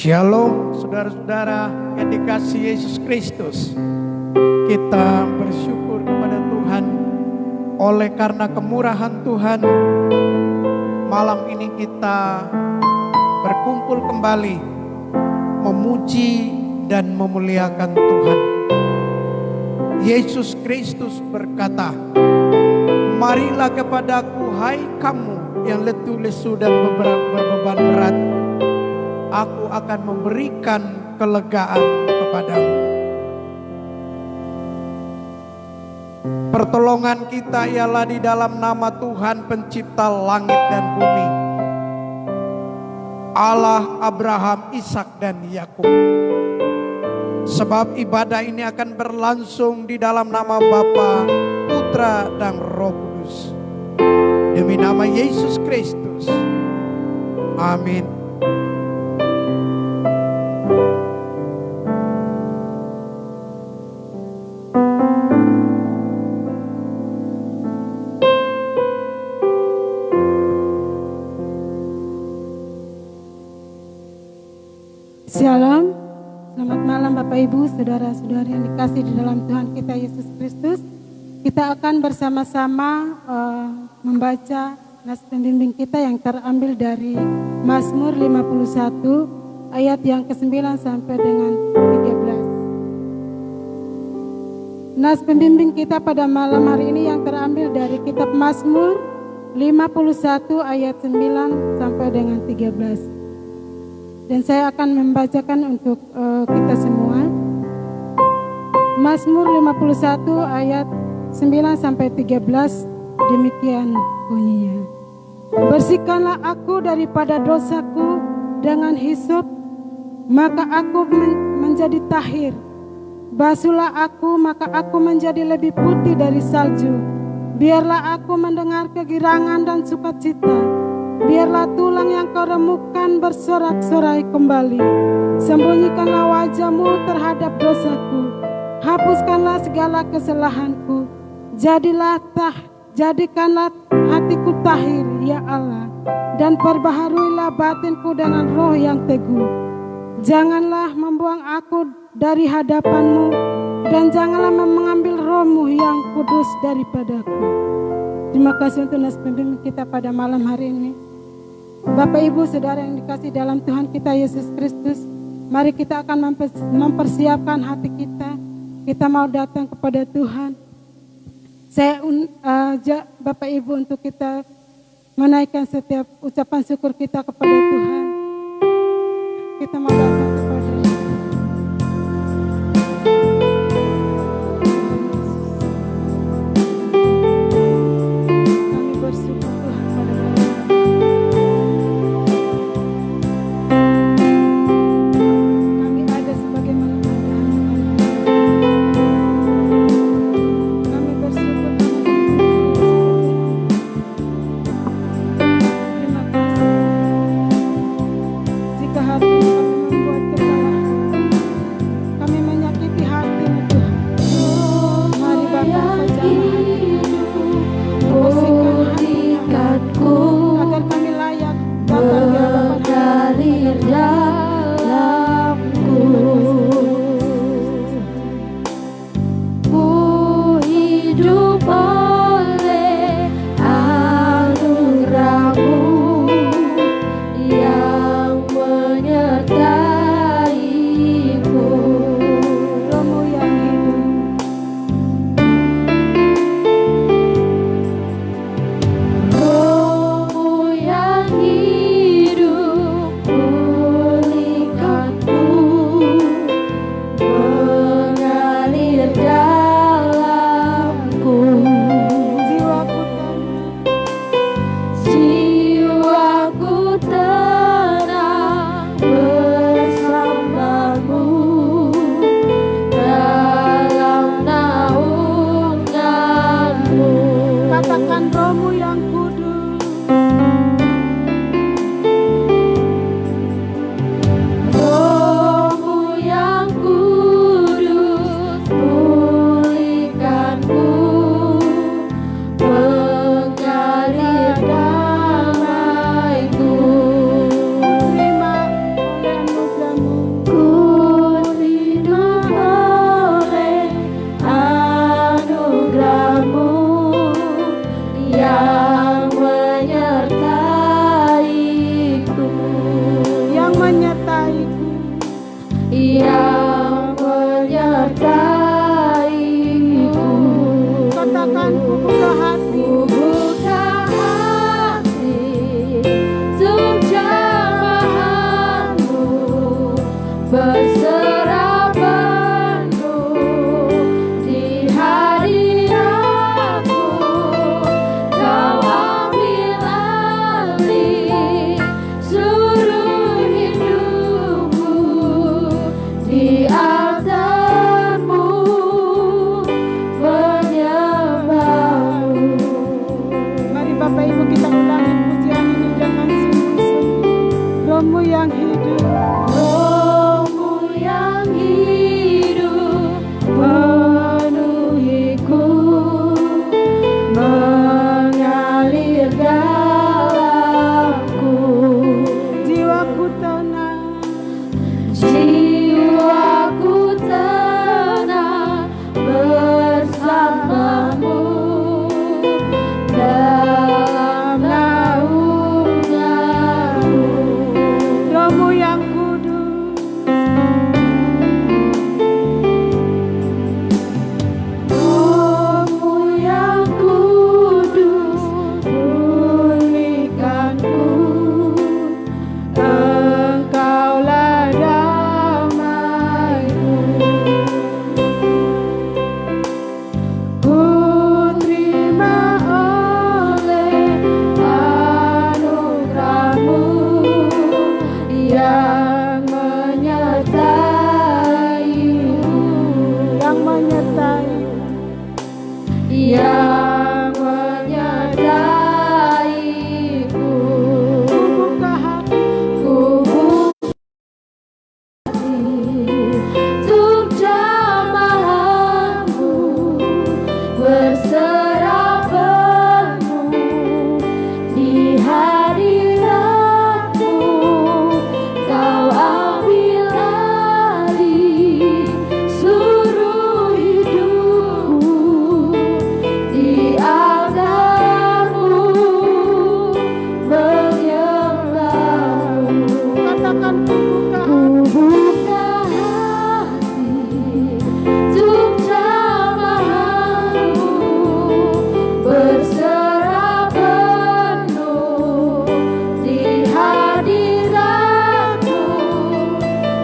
Shalom saudara-saudara yang dikasihi Yesus Kristus. Kita bersyukur kepada Tuhan oleh karena kemurahan Tuhan. Malam ini kita berkumpul kembali memuji dan memuliakan Tuhan. Yesus Kristus berkata, "Marilah kepadaku hai kamu yang letih lesu dan berbeban berat, aku akan memberikan kelegaan kepadamu." Pertolongan kita ialah di dalam nama Tuhan pencipta langit dan bumi, Allah Abraham, Ishak dan Yakub. Sebab ibadah ini akan berlangsung di dalam nama Bapa, Putra dan Roh Kudus. Demi nama Yesus Kristus. Amin. Shalom, selamat malam Bapak Ibu, saudara-saudari yang dikasih di dalam Tuhan kita Yesus Kristus. Kita akan bersama-sama membaca nas pembimbing kita yang terambil dari Mazmur 51 ayat yang ke-9 sampai dengan 13. Nas pembimbing kita pada malam hari ini yang terambil dari kitab Mazmur 51 ayat 9 sampai dengan 13. Dan saya akan membacakan untuk kita semua. Mazmur 51 ayat 9 sampai 13, demikian bunyinya. Bersihkanlah aku daripada dosaku dengan hisop, maka aku menjadi tahir. Basuhlah aku, maka aku menjadi lebih putih dari salju. Biarlah aku mendengar kegirangan dan sukacita. Biarlah tulang yang kau remukkan bersorak-sorai kembali. Sembunyikanlah wajahmu terhadap dosaku. Hapuskanlah segala kesalahanku. Jadikanlah hatiku tahir, ya Allah. Dan perbaharuilah batinku dengan roh yang teguh. Janganlah membuang aku dari hadapanmu. Dan janganlah mengambil rohmu yang kudus daripadaku. Terima kasih untuk nas pembimbing kita pada malam hari ini. Bapak Ibu Saudara yang dikasih dalam Tuhan kita Yesus Kristus, mari kita akan mempersiapkan hati kita. Kita mau datang kepada Tuhan. Saya ajak Bapak Ibu untuk kita menaikkan setiap ucapan syukur kita kepada Tuhan. Kita mau datang kepada hati kami membuat Katakan ku buka hati, buka hati untuk jamahanmu, berserah penuh di hadiratmu. Kau ambil alih seluruh hidupku di altarmu, menyembahmu. mari Bapak Ibu kita ulangi pujian ini dengan sungguh-sungguh. Rohmu yang hidup, Rohmu yang hidup penuhiku, mengalir dalamku. jiwaku tenang, Jiwaku tenang bersamamu dalam naunganmu. Rohmu yang kudus, Rohmu yang kudus pulihkanku, Engkaulah damaiku. Ku terima oleh anugerahmu yang menyertaiku, yang menyertai. yang menyertaiku. Ku buka hati, Ku buka hati untuk jamahanmu, berserah penuh di hadiratmu. Kau ambil alih seluruh hidupku di altarmu, menyembahmu. katakan ku buka Ku hati, buka hati untuk jamahanmu, berserah penuh di hadiratmu.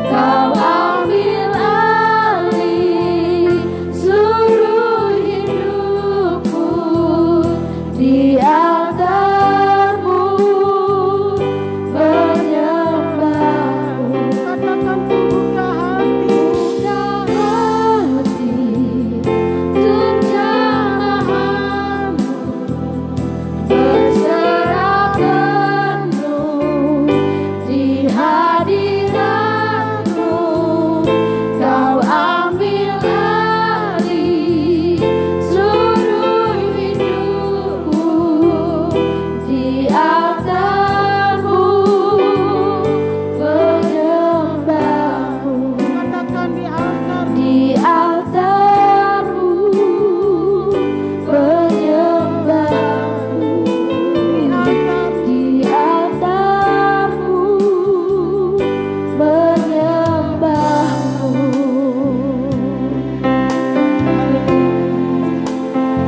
Kau ambil alih seluruh hidupku di altarmu, menyembahmu. katakan ku buka hati, Buka hati untuk jamahanmu, berserah penuh di hadiratmu. Kau ambil alih seluruh hidupku di altarmu, menyembahmu. katakan di altar, Di altarmu, menyembahmu. di altar. Di altarmu, menyembahmu.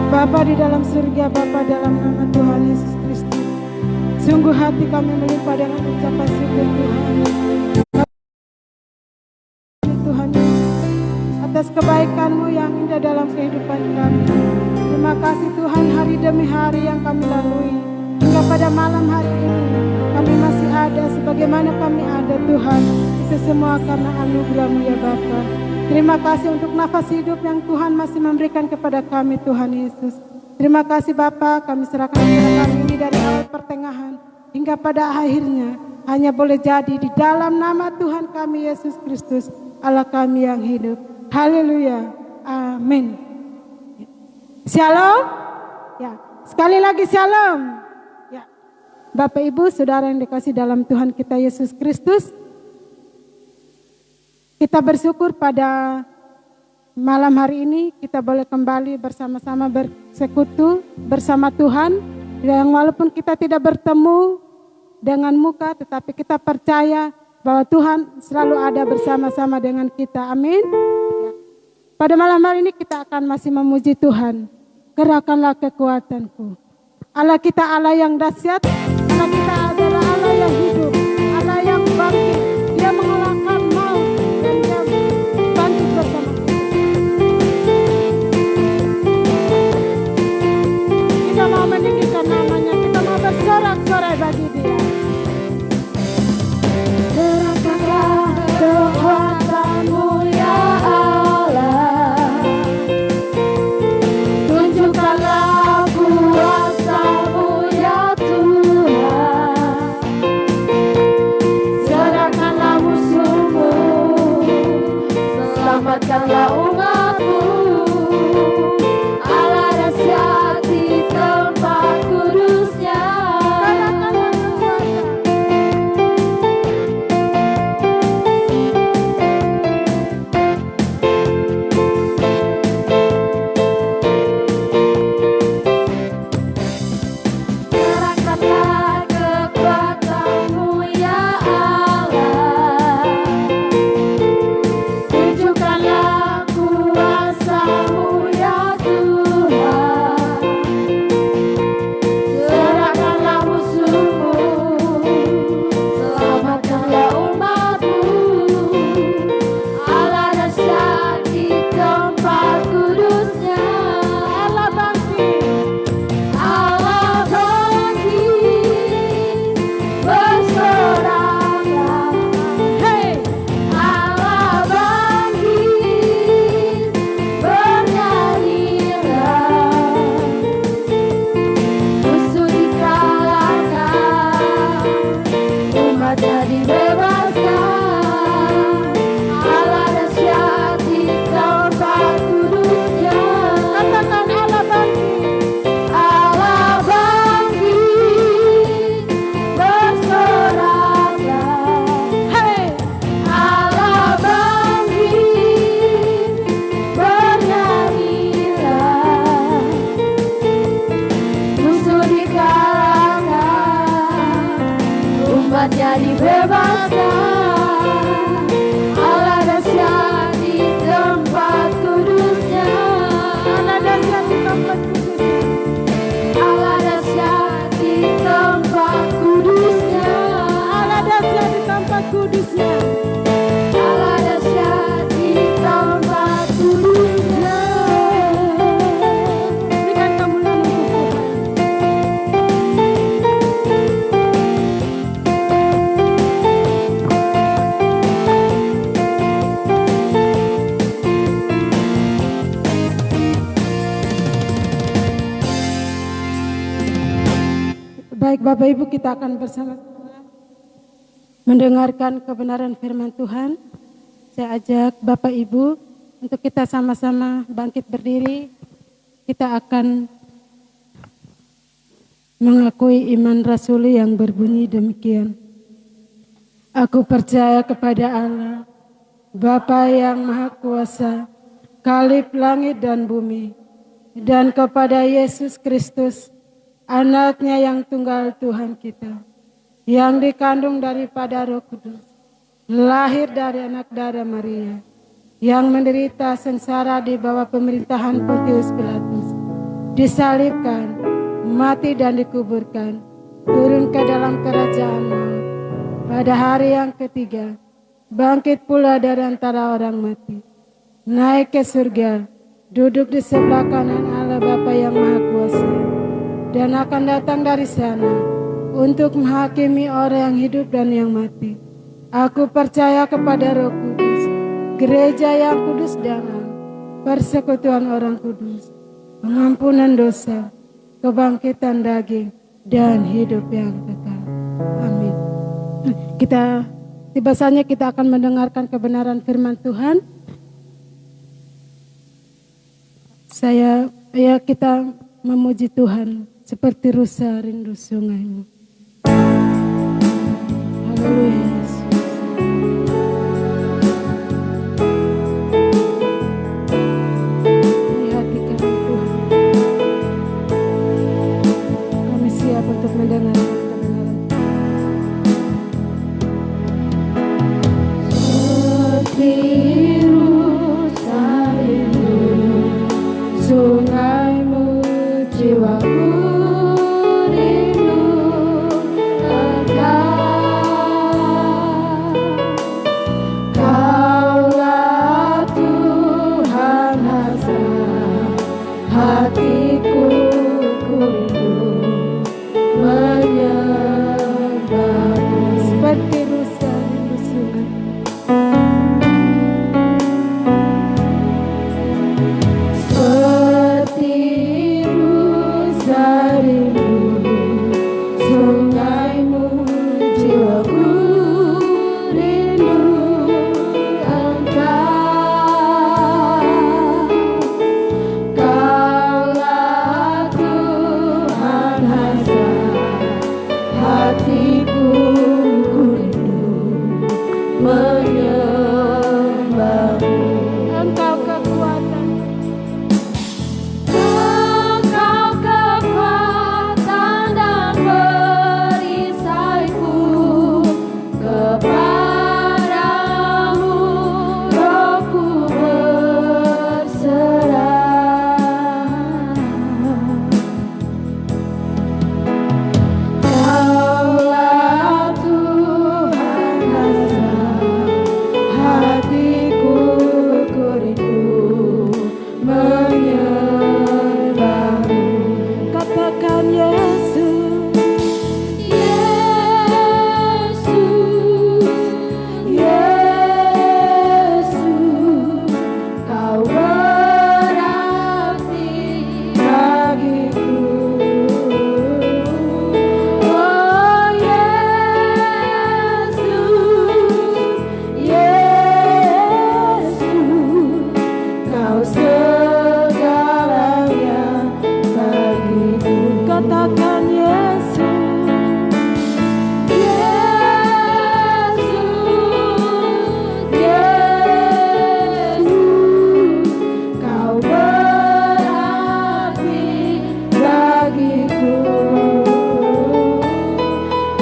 Bapa di dalam surga, Bapa dalam nama Tuhan Yesus Kristus, sungguh hati kami melimpah dengan ucapan syukur Tuhan. Tuhan atas kebaikan-Mu yang indah dalam kehidupan kami. Terima kasih Tuhan, hari demi hari yang kami lalui hingga pada malam hari ini kami masih ada sebagaimana kami ada Tuhan. Itu semua karena anugerah-Mu ya Bapa. Terima kasih untuk nafas hidup yang Tuhan masih memberikan kepada kami Tuhan Yesus. Terima kasih Bapa, kami serahkan kepada kami ini dari awal pertengahan hingga pada akhirnya hanya boleh jadi di dalam nama Tuhan kami Yesus Kristus, Allah kami yang hidup. Haleluya. Amin. Shalom. Ya, sekali lagi shalom. Ya. Bapak Ibu, Saudara yang dikasih dalam Tuhan kita Yesus Kristus, kita bersyukur pada malam hari ini kita boleh kembali bersama-sama bersekutu bersama Tuhan, yang walaupun kita tidak bertemu dengan muka, tetapi kita percaya bahwa Tuhan selalu ada bersama-sama dengan kita. Amin. Pada malam hari ini kita akan masih memuji Tuhan. Kerahkanlah kekuatanku. Allah kita Allah yang dahsyat, Allah kita adalah Allah yang hidup, Allah yang bangkit. Dia mengalahkan maut dan dia bangkit bersama kita. Kita mau meninggikan namanya, kita mau bersorak-sorai bagi dia. Kerahkanlah kekuatanmu ya Allah, tunjukkanlah kuasa-Mu ya Tuhan, serahkanlah musuh-Mu, selamatkanlah umat-Mu, Allah dahsyat di tempat kudus-Nya. Kerahkanlah kekuatan. Kerahkanlah kekuatanmu ya Allah, tunjukkanlah kuasa-Mu ya Tuhan, serahkanlah musuh-Mu, selamatkanlah umat-Mu, Allah dahsyat di tempat kudus-Nya. Allah bangkit. Allah bangkit, bersoraklah. Hei, Allah bangkit, bernyanyilah. Musuh dikalahkan, umatnya dibebaskan. Allah dahsyat di tempat kudus-Nya. katakan Allah bangkit. Allah bangkit, bersoraklah. Hei, Allah bangkit, bernyanyilah. Musuh dikalahkan, umatnya dibebaskan. Allah dahsyat di tempat kudus-Nya. Allah dahsyat di tempat kudus-Nya. Allah dahsyat di tempat kudus-Nya. Allah dahsyat di tempat kudus-Nya. Allah dahsyat di tempat kudus-Nya. Berikan kemuliaan untuk Tuhan. Baik Bapak Ibu, kita akan bersama mendengarkan kebenaran firman Tuhan. Saya ajak Bapak Ibu untuk kita sama-sama bangkit berdiri. Kita akan mengakui iman rasuli yang berbunyi demikian. Aku percaya kepada Allah, Bapa yang Maha Kuasa, Khalif langit dan bumi, dan kepada Yesus Kristus, Anaknya yang tunggal Tuhan kita, yang dikandung daripada Roh Kudus, lahir dari anak darah Maria, yang menderita sengsara di bawah pemerintahan Pontius Pilatus, disalibkan, mati dan dikuburkan, turun ke dalam kerajaan maut. Pada hari yang ketiga, bangkit pula dari antara orang mati, naik ke surga, duduk di sebelah kanan Allah Bapa yang Maha Kuasa, dan akan datang dari sana untuk menghakimi orang yang hidup dan yang mati. Aku percaya kepada Roh Kudus, gereja yang kudus dan am, persekutuan orang kudus, pengampunan dosa, kebangkitan daging, dan hidup yang kekal. Amin. Kita tiba saatnya kita akan mendengarkan kebenaran firman Tuhan. Kita memuji Tuhan seperti rusa rindu sungaimu. Haleluya Yesus. Hati kami Tuhan, kami siap untuk mendengarkan kebenaran. Seperti rusa rindu sungaimu. hatiku ku rindu menyembahmu. Seperti rusa rindu sungai. Seperti rusa rindu sungaimu, jiwaku rindu Engkau. Kaulah Tuhan hasrat hatiku ku rindu menyembahmu. Engkau kekuatan, Engkau kekuatan dan perisaiku, kepadamu rohku berserah. Kaulah Tuhan hasrat hatiku ku rindu menyembahmu. katakan Yesus, Yesus, Yesus, Kau berarti bagiku. Oh Yesus, Yesus, Kau segalanya bagiku. katakan Yesus, Yesus, Yesus, Kau berarti bagiku.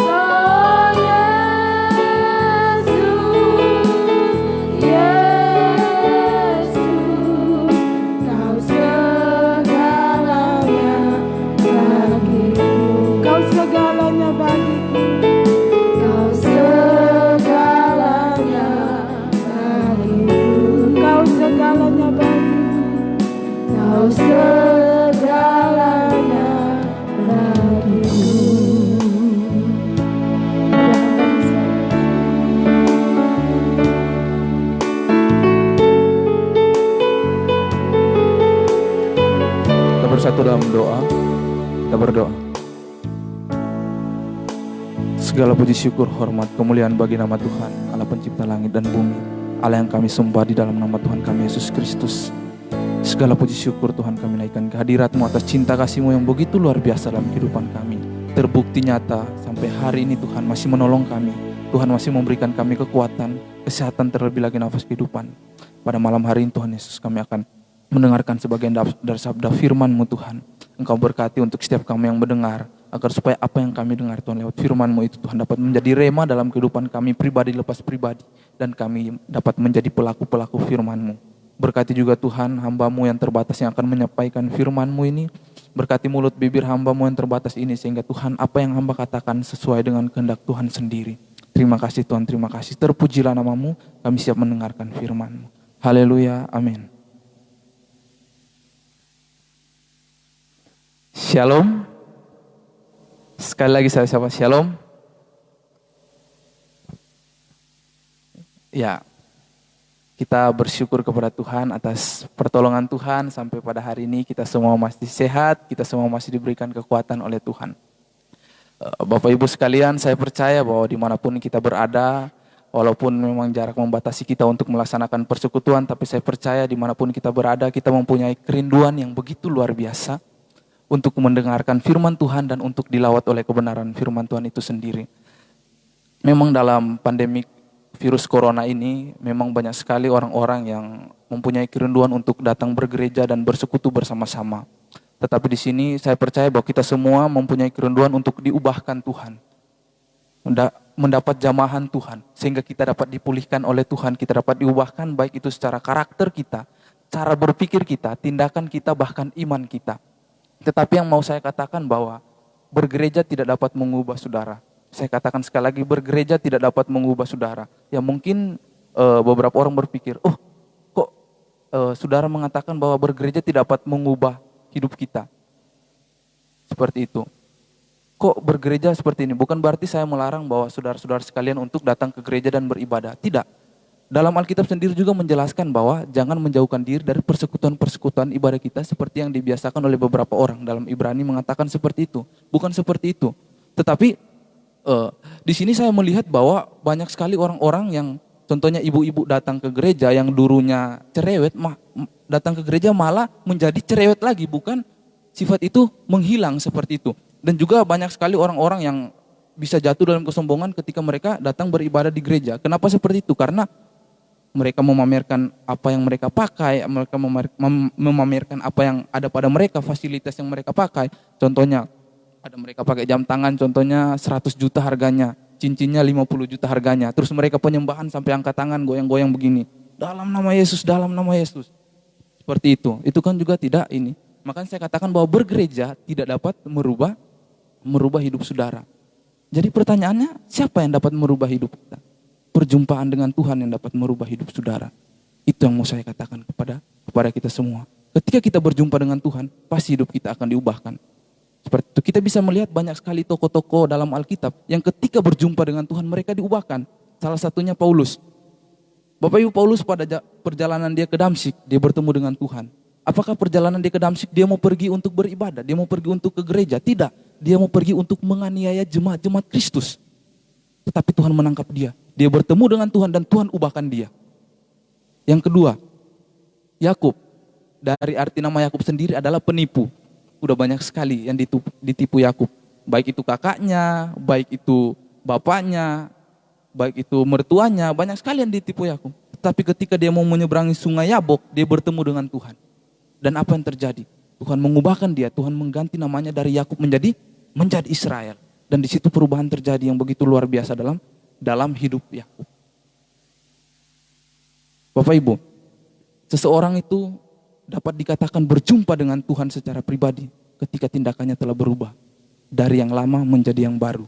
Oh Yesus, Yesus, Kau segalanya bagiku. kau segalanya bagiku. Kau segalanya bagiku. Kau segalanya bagiku. Kau segalanya bagiku. Kita bersatu dalam doa. Kita berdoa. Segala puji syukur, hormat, kemuliaan bagi nama Tuhan, Allah pencipta langit dan bumi, Allah yang kami sembah di dalam nama Tuhan kami Yesus Kristus. Segala puji syukur Tuhan kami naikkan kehadirat-Mu atas cinta kasih-Mu yang begitu luar biasa dalam kehidupan kami. Terbukti nyata sampai hari ini Tuhan masih menolong kami. Tuhan masih memberikan kami kekuatan, kesehatan, terlebih lagi nafas kehidupan. Pada malam hari ini Tuhan Yesus, kami akan mendengarkan sebagian dari sabda firman-Mu Tuhan. Engkau berkati untuk setiap kami yang mendengar, agar supaya apa yang kami dengar Tuhan lewat firman-Mu itu Tuhan dapat menjadi rema dalam kehidupan kami pribadi lepas pribadi, dan kami dapat menjadi pelaku-pelaku firman-Mu. Berkati juga Tuhan hamba-Mu yang terbatas yang akan menyampaikan firman-Mu ini. Berkati mulut bibir hamba-Mu yang terbatas ini, sehingga Tuhan apa yang hamba katakan sesuai dengan kehendak Tuhan sendiri. Terima kasih Tuhan, terima kasih. Terpujilah nama-Mu, kami siap mendengarkan firman-Mu. Haleluya, amin. Shalom. Sekali lagi saya sapa shalom. Ya, kita bersyukur kepada Tuhan atas pertolongan Tuhan sampai pada hari ini kita semua masih sehat, kita semua masih diberikan kekuatan oleh Tuhan. Bapak Ibu sekalian, saya percaya bahwa dimanapun kita berada, walaupun memang jarak membatasi kita untuk melaksanakan persekutuan, tapi saya percaya dimanapun kita berada, kita mempunyai kerinduan yang begitu luar biasa untuk mendengarkan firman Tuhan dan untuk dilawat oleh kebenaran firman Tuhan itu sendiri. Memang dalam pandemi virus corona ini, memang banyak sekali orang-orang yang mempunyai kerinduan untuk datang bergereja dan bersekutu bersama-sama. Tetapi di sini saya percaya bahwa kita semua mempunyai kerinduan untuk diubahkan Tuhan, mendapat jamahan Tuhan, sehingga kita dapat dipulihkan oleh Tuhan, kita dapat diubahkan baik itu secara karakter kita, cara berpikir kita, tindakan kita, bahkan iman kita. Tetapi yang mau saya katakan bahwa bergereja tidak dapat mengubah saudara. Saya katakan sekali lagi, bergereja tidak dapat mengubah saudara. Ya mungkin beberapa orang berpikir, kok saudara mengatakan bahwa bergereja tidak dapat mengubah hidup kita. Seperti itu. Kok bergereja seperti ini? Bukan berarti saya melarang bahwa saudara-saudara sekalian untuk datang ke gereja dan beribadah. Tidak. Dalam Alkitab sendiri juga menjelaskan bahwa jangan menjauhkan diri dari persekutuan-persekutuan ibadah kita seperti yang dibiasakan oleh beberapa orang. Dalam Ibrani mengatakan seperti itu. Bukan seperti itu. Tetapi di sini saya melihat bahwa banyak sekali orang-orang yang contohnya ibu-ibu datang ke gereja yang dulunya cerewet, datang ke gereja malah menjadi cerewet lagi. Bukan sifat itu menghilang seperti itu. Dan juga banyak sekali orang-orang yang bisa jatuh dalam kesombongan ketika mereka datang beribadah di gereja. Kenapa seperti itu? Karena mereka memamerkan apa yang mereka pakai, mereka memamerkan apa yang ada pada mereka, fasilitas yang mereka pakai. Contohnya, ada mereka pakai jam tangan, contohnya 100 juta harganya, cincinnya 50 juta harganya. Terus mereka penyembahan sampai angkat tangan, goyang-goyang begini. Dalam nama Yesus, dalam nama Yesus. Seperti itu. Itu kan juga tidak ini. Makanya saya katakan bahwa bergereja tidak dapat merubah hidup saudara. Jadi pertanyaannya, siapa yang dapat merubah hidup kita? Perjumpaan dengan Tuhan yang dapat merubah hidup saudara. Itu yang mau saya katakan kepada kita semua. Ketika kita berjumpa dengan Tuhan, pasti hidup kita akan diubahkan. Seperti itu kita bisa melihat banyak sekali tokoh-tokoh dalam Alkitab yang ketika berjumpa dengan Tuhan mereka diubahkan. Salah satunya Paulus. Bapak Ibu, Paulus pada perjalanan dia ke Damsyik, dia bertemu dengan Tuhan. Apakah perjalanan dia ke Damsyik dia mau pergi untuk beribadah, dia mau pergi untuk ke gereja? Tidak, dia mau pergi untuk menganiaya jemaat-jemaat Kristus. Tetapi Tuhan menangkap dia. Dia bertemu dengan Tuhan dan Tuhan ubahkan dia. Yang kedua, Yakub. Dari arti nama Yakub sendiri adalah penipu. Udah banyak sekali yang ditipu Yakub. Baik itu kakaknya, baik itu bapaknya, baik itu mertuanya, banyak sekali yang ditipu Yakub. Tetapi ketika dia mau menyeberangi sungai Yabok, dia bertemu dengan Tuhan. Dan apa yang terjadi? Tuhan mengubahkan dia, Tuhan mengganti namanya dari Yakub menjadi Israel. Dan di situ perubahan terjadi yang begitu luar biasa dalam hidup Yakub. Bapak Ibu, seseorang itu dapat dikatakan berjumpa dengan Tuhan secara pribadi ketika tindakannya telah berubah dari yang lama menjadi yang baru.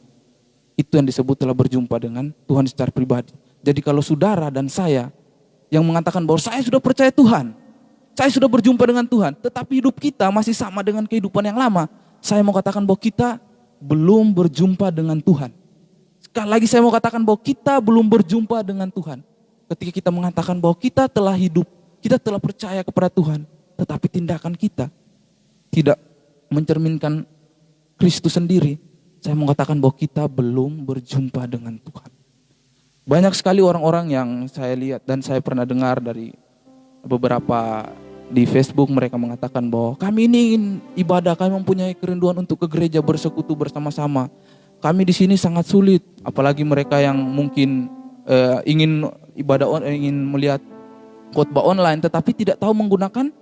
Itu yang disebut telah berjumpa dengan Tuhan secara pribadi. Jadi kalau saudara dan saya yang mengatakan bahwa saya sudah percaya Tuhan, saya sudah berjumpa dengan Tuhan, tetapi hidup kita masih sama dengan kehidupan yang lama, saya mau katakan bahwa kita belum berjumpa dengan Tuhan. Sekali lagi saya mau katakan bahwa kita belum berjumpa dengan Tuhan. Ketika kita mengatakan bahwa kita telah hidup, kita telah percaya kepada Tuhan, tetapi tindakan kita tidak mencerminkan Kristus sendiri, saya mau katakan bahwa kita belum berjumpa dengan Tuhan. Banyak sekali orang-orang yang saya lihat dan saya pernah dengar dari beberapa di Facebook, mereka mengatakan bahwa kami ini ingin ibadah, kami mempunyai kerinduan untuk ke gereja bersekutu bersama-sama. Kami di sini sangat sulit, apalagi mereka yang mungkin ingin ibadah, ingin melihat khotbah online, tetapi tidak tahu menggunakan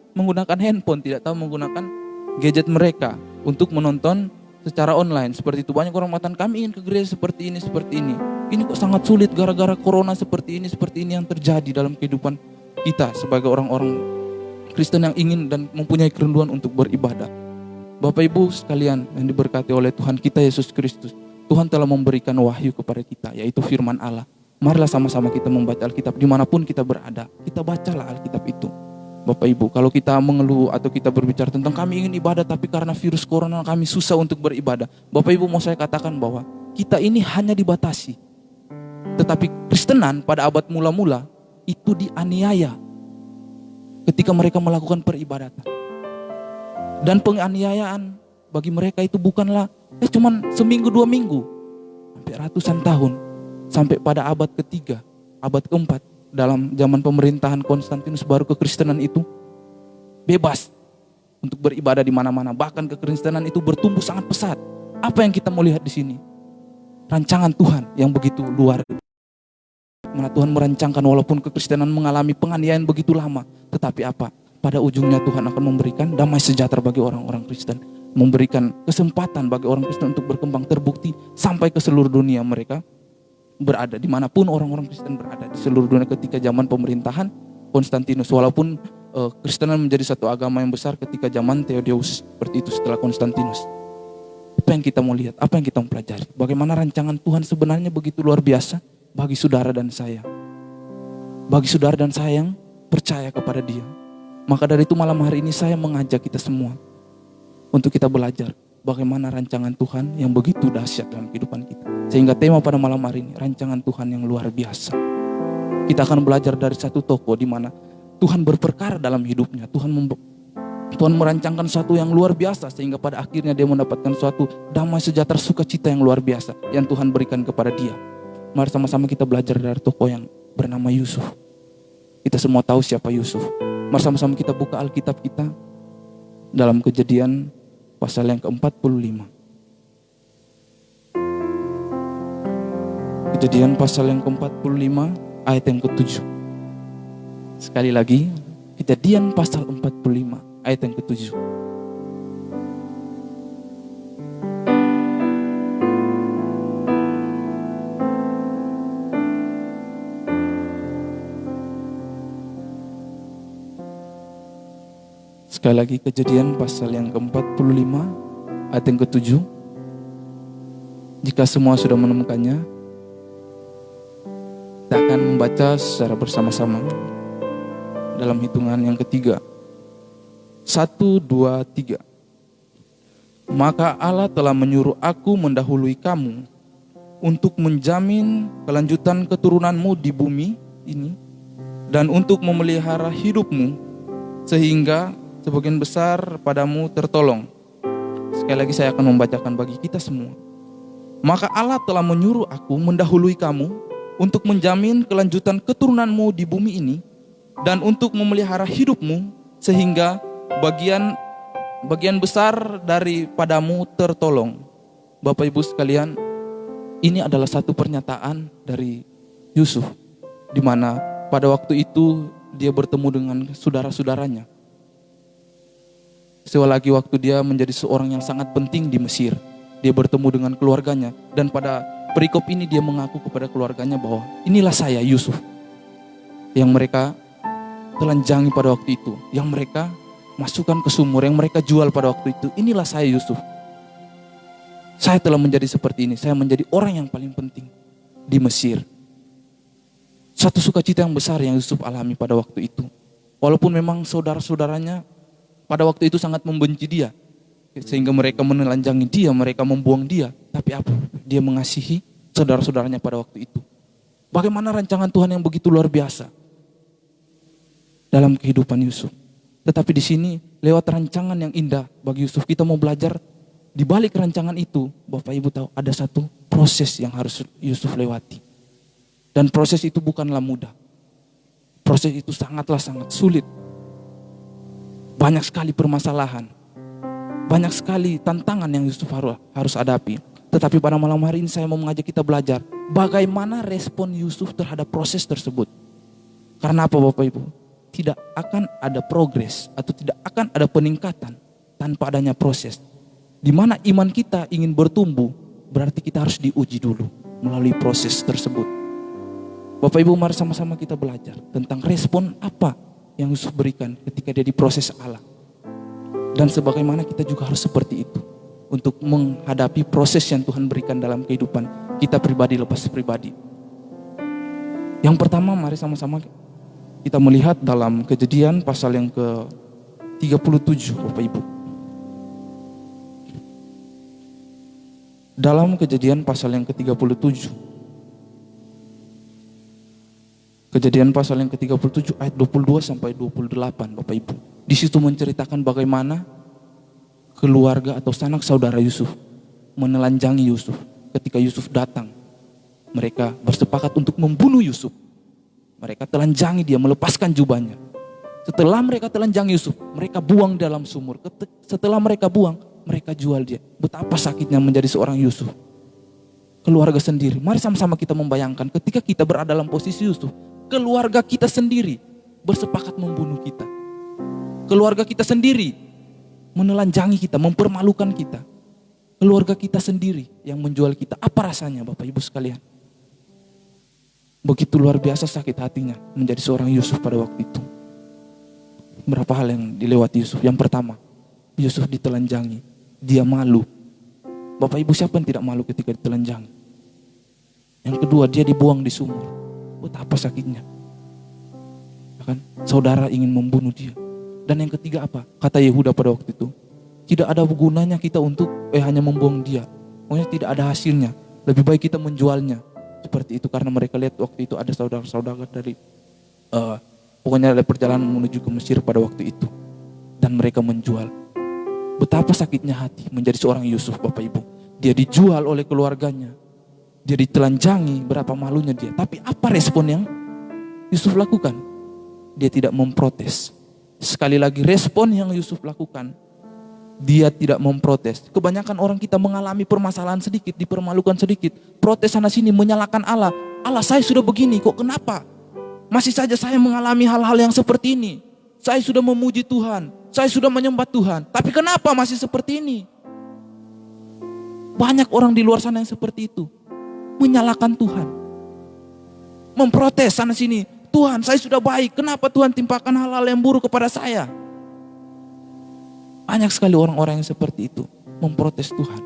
handphone, tidak tahu menggunakan gadget mereka untuk menonton secara online. Seperti itu banyak orang mengatakan kami ingin ke gereja seperti ini, seperti ini. Ini kok sangat sulit gara-gara corona seperti ini yang terjadi dalam kehidupan kita sebagai orang-orang Kristen yang ingin dan mempunyai kerinduan untuk beribadah. Bapak Ibu sekalian yang diberkati oleh Tuhan kita Yesus Kristus, Tuhan telah memberikan wahyu kepada kita, yaitu firman Allah. Marilah sama-sama kita membaca Alkitab dimanapun kita berada. Kita bacalah Alkitab itu. Bapak Ibu, kalau kita mengeluh atau kita berbicara tentang kami ingin ibadah tapi karena virus corona kami susah untuk beribadah. Bapak Ibu, mau saya katakan bahwa kita ini hanya dibatasi. Tetapi Kristenan pada abad mula-mula itu dianiaya ketika mereka melakukan peribadatan. Dan penganiayaan bagi mereka itu bukanlah cuman seminggu 2 minggu, sampai ratusan tahun, sampai pada abad ketiga, abad keempat, dalam zaman pemerintahan Konstantinus baru kekristenan itu bebas untuk beribadah di mana-mana. Bahkan kekristenan itu bertumbuh sangat pesat. Apa yang kita mau lihat di sini? Rancangan Tuhan yang begitu luar biasa. Mana Tuhan merancangkan walaupun kekristenan mengalami penganiayaan begitu lama, tetapi apa? Pada ujungnya Tuhan akan memberikan damai sejahtera bagi orang-orang Kristen, memberikan kesempatan bagi orang Kristen untuk berkembang, terbukti sampai ke seluruh dunia mereka berada dimanapun orang-orang Kristen berada di seluruh dunia ketika zaman pemerintahan Konstantinus. Walaupun Kristenan menjadi satu agama yang besar ketika zaman Theodosius, seperti itu setelah Konstantinus. Apa yang kita mau lihat? Apa yang kita mau pelajari? Bagaimana rancangan Tuhan sebenarnya begitu luar biasa bagi saudara dan saya. Bagi saudara dan saya yang percaya kepada Dia. Maka dari itu malam hari ini saya mengajak kita semua. untuk kita belajar bagaimana rancangan Tuhan yang begitu dahsyat dalam kehidupan kita. Sehingga tema pada malam hari ini, rancangan Tuhan yang luar biasa. Kita akan belajar dari satu tokoh di mana Tuhan berperkara dalam hidupnya. Tuhan merancangkan sesuatu yang luar biasa sehingga pada akhirnya dia mendapatkan suatu damai sejahtera sukacita yang luar biasa yang Tuhan berikan kepada dia. Mari sama-sama kita belajar dari tokoh yang bernama Yusuf. Kita semua tahu siapa Yusuf. Mari sama-sama kita buka Alkitab kita dalam Kejadian pasal yang ke-45. Kejadian pasal yang ke-45 ayat yang ke-7. Sekali lagi, Kejadian pasal 45 ayat yang ke-7. Sekali lagi, Kejadian pasal yang ke-45 ayat yang ke-7. Jika semua sudah menemukannya, kita akan membaca secara bersama-sama dalam hitungan yang ketiga. 1, 2, 3. Maka Allah telah menyuruh aku mendahului kamu untuk menjamin kelanjutan keturunanmu di bumi ini dan untuk memelihara hidupmu sehingga sebagian besar padamu tertolong. Sekali lagi saya akan membacakan bagi kita semua. Maka Allah telah menyuruh aku mendahului kamu untuk menjamin kelanjutan keturunanmu di bumi ini dan untuk memelihara hidupmu sehingga bagian besar daripadamu tertolong. Bapak Ibu sekalian, ini adalah satu pernyataan dari Yusuf, di mana pada waktu itu dia bertemu dengan saudara-saudaranya. Selagi waktu dia menjadi seorang yang sangat penting di Mesir, dia bertemu dengan keluarganya, dan pada perikop ini dia mengaku kepada keluarganya bahwa inilah saya Yusuf yang mereka telanjangi pada waktu itu, yang mereka masukkan ke sumur, yang mereka jual pada waktu itu. Inilah saya Yusuf. Saya telah menjadi seperti ini. Saya menjadi orang yang paling penting di Mesir. Satu sukacita yang besar yang Yusuf alami pada waktu itu. Walaupun memang saudara-saudaranya pada waktu itu sangat membenci dia, sehingga mereka menelanjangi dia, mereka membuang dia. Tapi apa? Dia mengasihi saudara-saudaranya pada waktu itu. Bagaimana rancangan Tuhan yang begitu luar biasa dalam kehidupan Yusuf. Tetapi di sini lewat rancangan yang indah bagi Yusuf, kita mau belajar di balik rancangan itu. Bapak Ibu tahu ada satu proses yang harus Yusuf lewati. Dan proses itu bukanlah mudah. Proses itu sangat sulit. Banyak sekali permasalahan. Banyak sekali tantangan yang Yusuf harus hadapi. Tetapi pada malam hari ini saya mau mengajak kita belajar bagaimana respon Yusuf terhadap proses tersebut. Karena apa Bapak Ibu? Tidak akan ada progres atau tidak akan ada peningkatan tanpa adanya proses. Di mana iman kita ingin bertumbuh, berarti kita harus diuji dulu melalui proses tersebut. Bapak Ibu, mari sama-sama kita belajar tentang respon apa yang Yusuf berikan ketika dia diproses Allah. Dan sebagaimana kita juga harus seperti itu untuk menghadapi proses yang Tuhan berikan dalam kehidupan kita pribadi lepas pribadi. Yang pertama, mari sama-sama kita melihat dalam Kejadian pasal yang ke-37 Bapak Ibu. Dalam Kejadian pasal yang ke-37, Kejadian pasal yang ke-37 ayat 22 sampai 28 Bapak Ibu. Di situ menceritakan bagaimana keluarga atau sanak saudara Yusuf menelanjangi Yusuf. Ketika Yusuf datang, mereka bersepakat untuk membunuh Yusuf. Mereka telanjangi dia, melepaskan jubahnya. Setelah mereka telanjangi Yusuf, mereka buang dalam sumur. Setelah mereka buang, mereka jual dia. Betapa sakitnya menjadi seorang Yusuf. Keluarga sendiri. Mari sama-sama kita membayangkan ketika kita berada dalam posisi Yusuf. Keluarga kita sendiri bersepakat membunuh kita. Keluarga kita sendiri menelanjangi kita, mempermalukan kita. Keluarga kita sendiri yang menjual kita. Apa rasanya Bapak Ibu sekalian? Begitu luar biasa sakit hatinya menjadi seorang Yusuf pada waktu itu. Berapa hal yang dilewati Yusuf. Yang pertama, Yusuf ditelanjangi. Dia malu. Bapak Ibu, siapa yang tidak malu ketika ditelanjangi? Yang kedua, dia dibuang di sumur. Betapa sakitnya. Kan? Saudara ingin membunuh dia. Dan yang ketiga apa? Kata Yehuda pada waktu itu, Tidak ada gunanya kita untuk hanya membuang dia. Pokoknya tidak ada hasilnya. Lebih baik kita menjualnya. Seperti itu karena mereka lihat waktu itu ada saudara-saudara dari pokoknya ada perjalanan menuju ke Mesir pada waktu itu. Dan mereka menjual. Betapa sakitnya hati menjadi seorang Yusuf, Bapak Ibu. Dia dijual oleh keluarganya. Dia ditelanjangi, berapa malunya dia. Tapi apa respon yang Yusuf lakukan? Dia tidak memprotes. Sekali lagi respon yang Yusuf lakukan, dia tidak memprotes. Kebanyakan orang kita mengalami permasalahan sedikit, dipermalukan sedikit. Protes sana sini, menyalahkan Allah. Allah, saya sudah begini, kok kenapa? Masih saja saya mengalami hal-hal yang seperti ini. Saya sudah memuji Tuhan, saya sudah menyembah Tuhan. Tapi kenapa masih seperti ini? Banyak orang di luar sana yang seperti itu. Menyalahkan Tuhan. Memprotes sana sini. Tuhan, saya sudah baik. Kenapa Tuhan timpakan hal-hal yang buruk kepada saya? Banyak sekali orang-orang yang seperti itu. Memprotes Tuhan.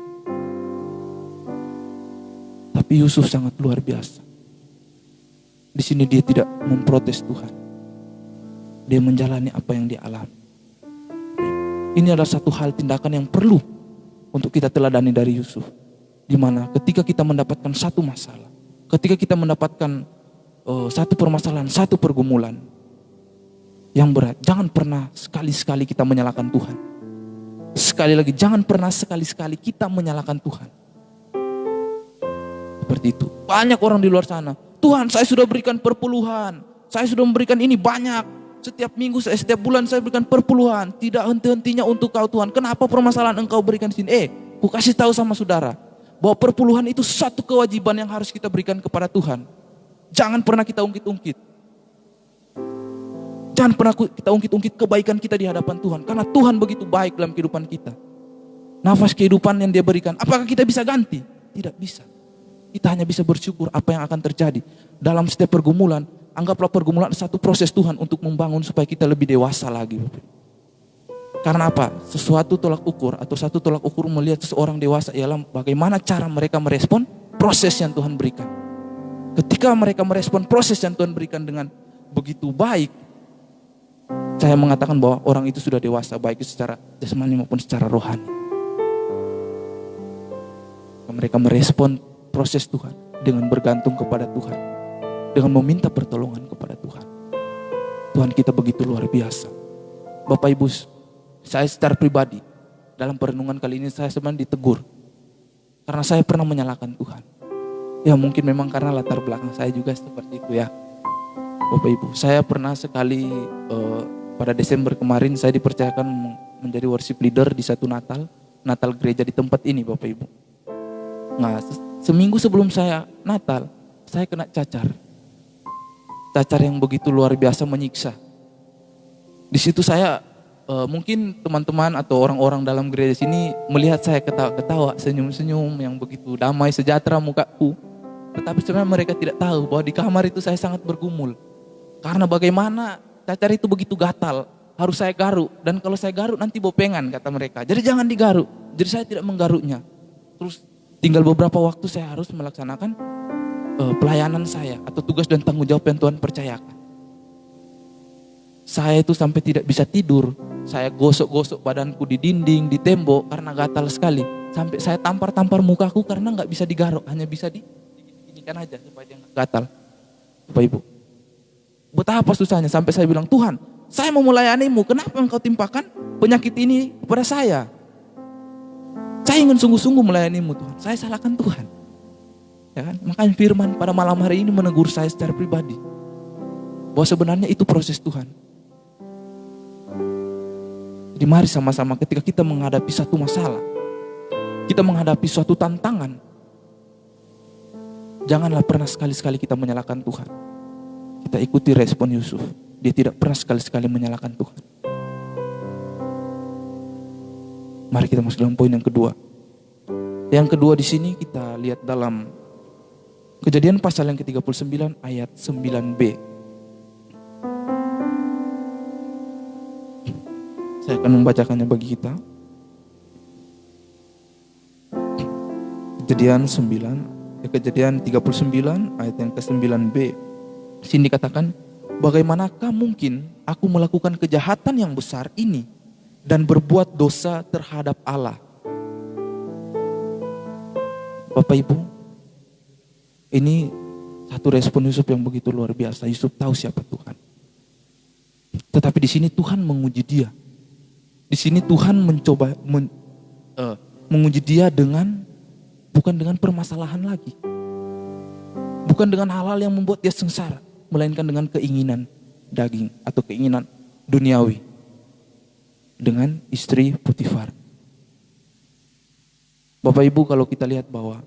Tapi Yusuf sangat luar biasa. Di sini dia tidak memprotes Tuhan. Dia menjalani apa yang dia alami. Ini adalah satu hal tindakan yang perlu untuk kita teladani dari Yusuf. Di mana ketika kita mendapatkan satu masalah, ketika kita mendapatkan satu permasalahan, satu pergumulan yang berat, jangan pernah sekali-sekali kita menyalahkan Tuhan. Sekali lagi, jangan pernah sekali-sekali kita menyalahkan Tuhan. Seperti itu. Banyak orang di luar sana, Tuhan, saya sudah berikan perpuluhan, saya sudah memberikan ini banyak. Setiap minggu, setiap bulan saya berikan perpuluhan. Tidak henti-hentinya untuk kau Tuhan. Kenapa permasalahan engkau berikan di sini? Ku kasih tahu sama saudara, bahwa perpuluhan itu satu kewajiban yang harus kita berikan kepada Tuhan. Jangan pernah kita ungkit-ungkit. Jangan pernah kita ungkit-ungkit kebaikan kita di hadapan Tuhan. Karena Tuhan begitu baik dalam kehidupan kita. Nafas kehidupan yang dia berikan, apakah kita bisa ganti? Tidak bisa. Kita hanya bisa bersyukur apa yang akan terjadi. Dalam setiap pergumulan, anggaplah pergumulan satu proses Tuhan untuk membangun supaya kita lebih dewasa lagi. Karena apa? Sesuatu tolak ukur atau satu tolak ukur melihat seseorang dewasa ialah bagaimana cara mereka merespon proses yang Tuhan berikan. Ketika mereka merespon proses yang Tuhan berikan dengan begitu baik, saya mengatakan bahwa orang itu sudah dewasa, baik secara jasmani maupun secara rohani. Mereka merespon proses Tuhan dengan bergantung kepada Tuhan, dengan meminta pertolongan kepada Tuhan. Tuhan kita begitu luar biasa. Bapak Ibu, saya secara pribadi dalam perenungan kali ini saya sebenarnya ditegur karena saya pernah menyalahkan Tuhan. Ya mungkin memang karena latar belakang saya juga seperti itu ya. Bapak Ibu, saya pernah sekali pada Desember kemarin saya dipercayakan menjadi worship leader di satu Natal gereja di tempat ini Bapak Ibu. Nah, seminggu sebelum saya Natal, saya kena cacar. Cacar yang begitu luar biasa menyiksa. Di situ saya mungkin teman-teman atau orang-orang dalam gereja sini melihat saya ketawa-ketawa, senyum-senyum yang begitu damai sejahtera mukaku. Tetapi sebenarnya mereka tidak tahu bahwa di kamar itu saya sangat bergumul. Karena bagaimana cacar itu begitu gatal, harus saya garuk. Dan kalau saya garuk nanti bopengan kata mereka. Jadi jangan digaruk. Jadi saya tidak menggaruknya. Terus tinggal beberapa waktu saya harus melaksanakan pelayanan saya atau tugas dan tanggung jawab yang Tuhan percayakan. Saya itu sampai tidak bisa tidur. Saya gosok-gosok badanku di dinding, di tembok karena gatal sekali. Sampai saya tampar-tampar mukaku karena nggak bisa digaruk, hanya bisa diginikan aja supaya dia nggak gatal. Bapak Ibu, betapa susahnya sampai saya bilang, Tuhan, saya mau melayanimu, kenapa engkau timpakan penyakit ini kepada saya? Saya ingin sungguh-sungguh melayanimu Tuhan, saya salahkan Tuhan. Ya kan? Makanya firman pada malam hari ini menegur saya secara pribadi. Bahwa sebenarnya itu proses Tuhan. Jadi mari sama-sama ketika kita menghadapi satu masalah, kita menghadapi suatu tantangan, janganlah pernah sekali-sekali kita menyalahkan Tuhan. Kita ikuti respon Yusuf. Dia tidak pernah sekali-sekali menyalahkan Tuhan. Mari kita masuk dalam poin yang kedua. Yang kedua di sini kita lihat dalam Kejadian pasal yang ke-39 ayat 9b. Saya akan membacakannya bagi kita. Kejadian 39 ayat yang ke-9b. Di sini dikatakan, bagaimanakah mungkin aku melakukan kejahatan yang besar ini dan berbuat dosa terhadap Allah. Bapak Ibu, ini satu respon Yusuf yang begitu luar biasa. Yusuf tahu siapa Tuhan. Tetapi di sini Tuhan menguji dia. Di sini Tuhan mencoba menguji dia bukan dengan permasalahan lagi. Bukan dengan hal-hal yang membuat dia sengsara, melainkan dengan keinginan daging atau keinginan duniawi. Dengan istri Potifar. Bapak Ibu, kalau kita lihat bahwa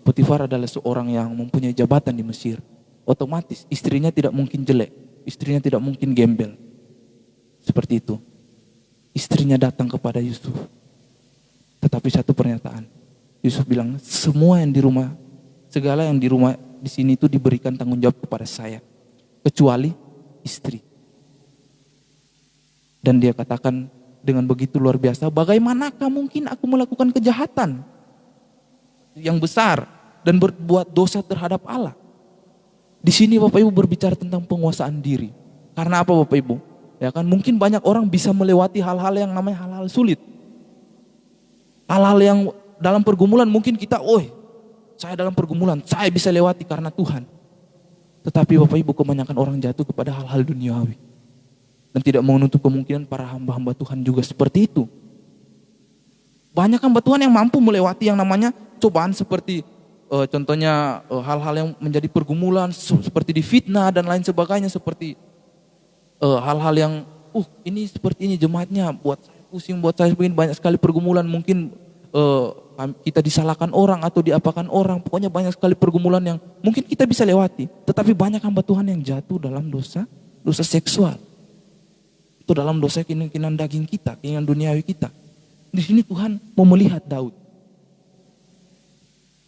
Potifar adalah seorang yang mempunyai jabatan di Mesir, otomatis istrinya tidak mungkin jelek, istrinya tidak mungkin gembel. Seperti itu. Istrinya datang kepada Yusuf. Tetapi satu pernyataan. Yusuf bilang, semua yang di rumah, segala yang di rumah di sini itu diberikan tanggung jawab kepada saya, kecuali istri. Dan dia katakan dengan begitu luar biasa, bagaimanakah mungkin aku melakukan kejahatan yang besar dan berbuat dosa terhadap Allah. Di sini Bapak Ibu berbicara tentang penguasaan diri. Karena apa Bapak Ibu? Ya kan, mungkin banyak orang bisa melewati hal-hal yang namanya hal-hal sulit. Hal-hal yang dalam pergumulan mungkin kita, saya dalam pergumulan, saya bisa lewati karena Tuhan. Tetapi Bapak Ibu, kebanyakan orang jatuh kepada hal-hal duniawi. Dan tidak menutup kemungkinan para hamba-hamba Tuhan juga seperti itu. Banyak hamba Tuhan yang mampu melewati yang namanya cobaan seperti contohnya hal-hal yang menjadi pergumulan seperti difitnah dan lain sebagainya, seperti hal-hal yang ini seperti ini jemaatnya buat saya pusing, buat saya begini, banyak sekali pergumulan, mungkin kita disalahkan orang atau diapakan orang, pokoknya banyak sekali pergumulan yang mungkin kita bisa lewati. Tetapi banyak hamba Tuhan yang jatuh dalam dosa seksual. Itu dalam dosa keinginan daging kita, keinginan duniawi kita. Di sini Tuhan mau melihat Daud.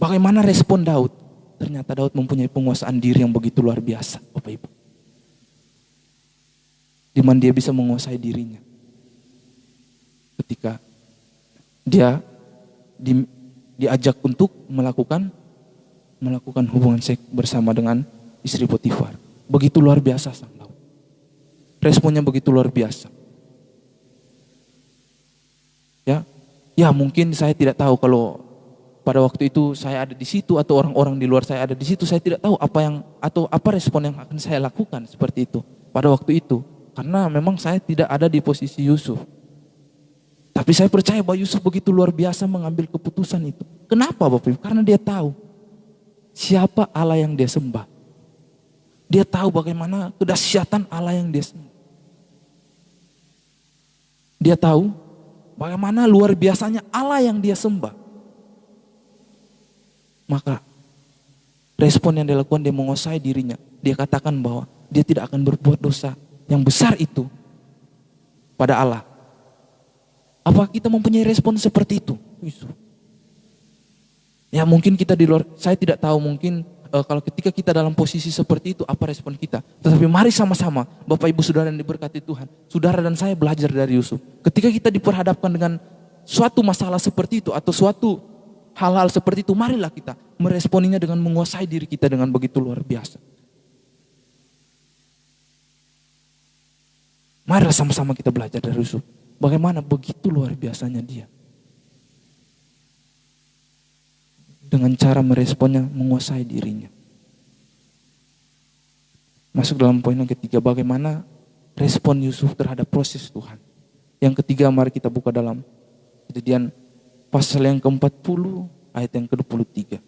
Bagaimana respon Daud? Ternyata Daud mempunyai penguasaan diri yang begitu luar biasa, Bapak Ibu. Di mana dia bisa menguasai dirinya. Ketika dia diajak untuk melakukan hubungan seks bersama dengan istri Potifar. Begitu luar biasa sang Daud. Responnya begitu luar biasa. Ya mungkin saya tidak tahu kalau pada waktu itu saya ada di situ atau orang-orang di luar saya ada di situ, saya tidak tahu apa respon yang akan saya lakukan seperti itu pada waktu itu, karena memang saya tidak ada di posisi Yusuf. Tapi saya percaya bahwa Yusuf begitu luar biasa mengambil keputusan itu. Kenapa Bapak Ibu? Karena dia tahu siapa Allah yang dia sembah. Dia tahu bagaimana kedahsyatan Allah yang dia sembah. Dia tahu bagaimana luar biasanya Allah yang dia sembah. Maka respon yang dilakukan, dia menguasai dirinya. Dia katakan bahwa dia tidak akan berbuat dosa yang besar itu pada Allah. Apa kita mempunyai respon seperti itu? Ya mungkin kita di luar, saya tidak tahu mungkin kalau ketika kita dalam posisi seperti itu apa respon kita. Tetapi mari sama-sama Bapak Ibu Saudara yang diberkati Tuhan, saudara dan saya belajar dari Yusuf. Ketika kita diperhadapkan dengan suatu masalah seperti itu atau suatu hal-hal seperti itu, marilah kita meresponinya dengan menguasai diri kita dengan begitu luar biasa. Marilah sama-sama kita belajar dari Yusuf. Bagaimana begitu luar biasanya dia. Dengan cara meresponnya, menguasai dirinya. Masuk dalam poin yang ketiga, bagaimana respon Yusuf terhadap proses Tuhan. Yang ketiga, mari kita buka dalam Kejadian pasal yang ke-40 ayat yang ke-23.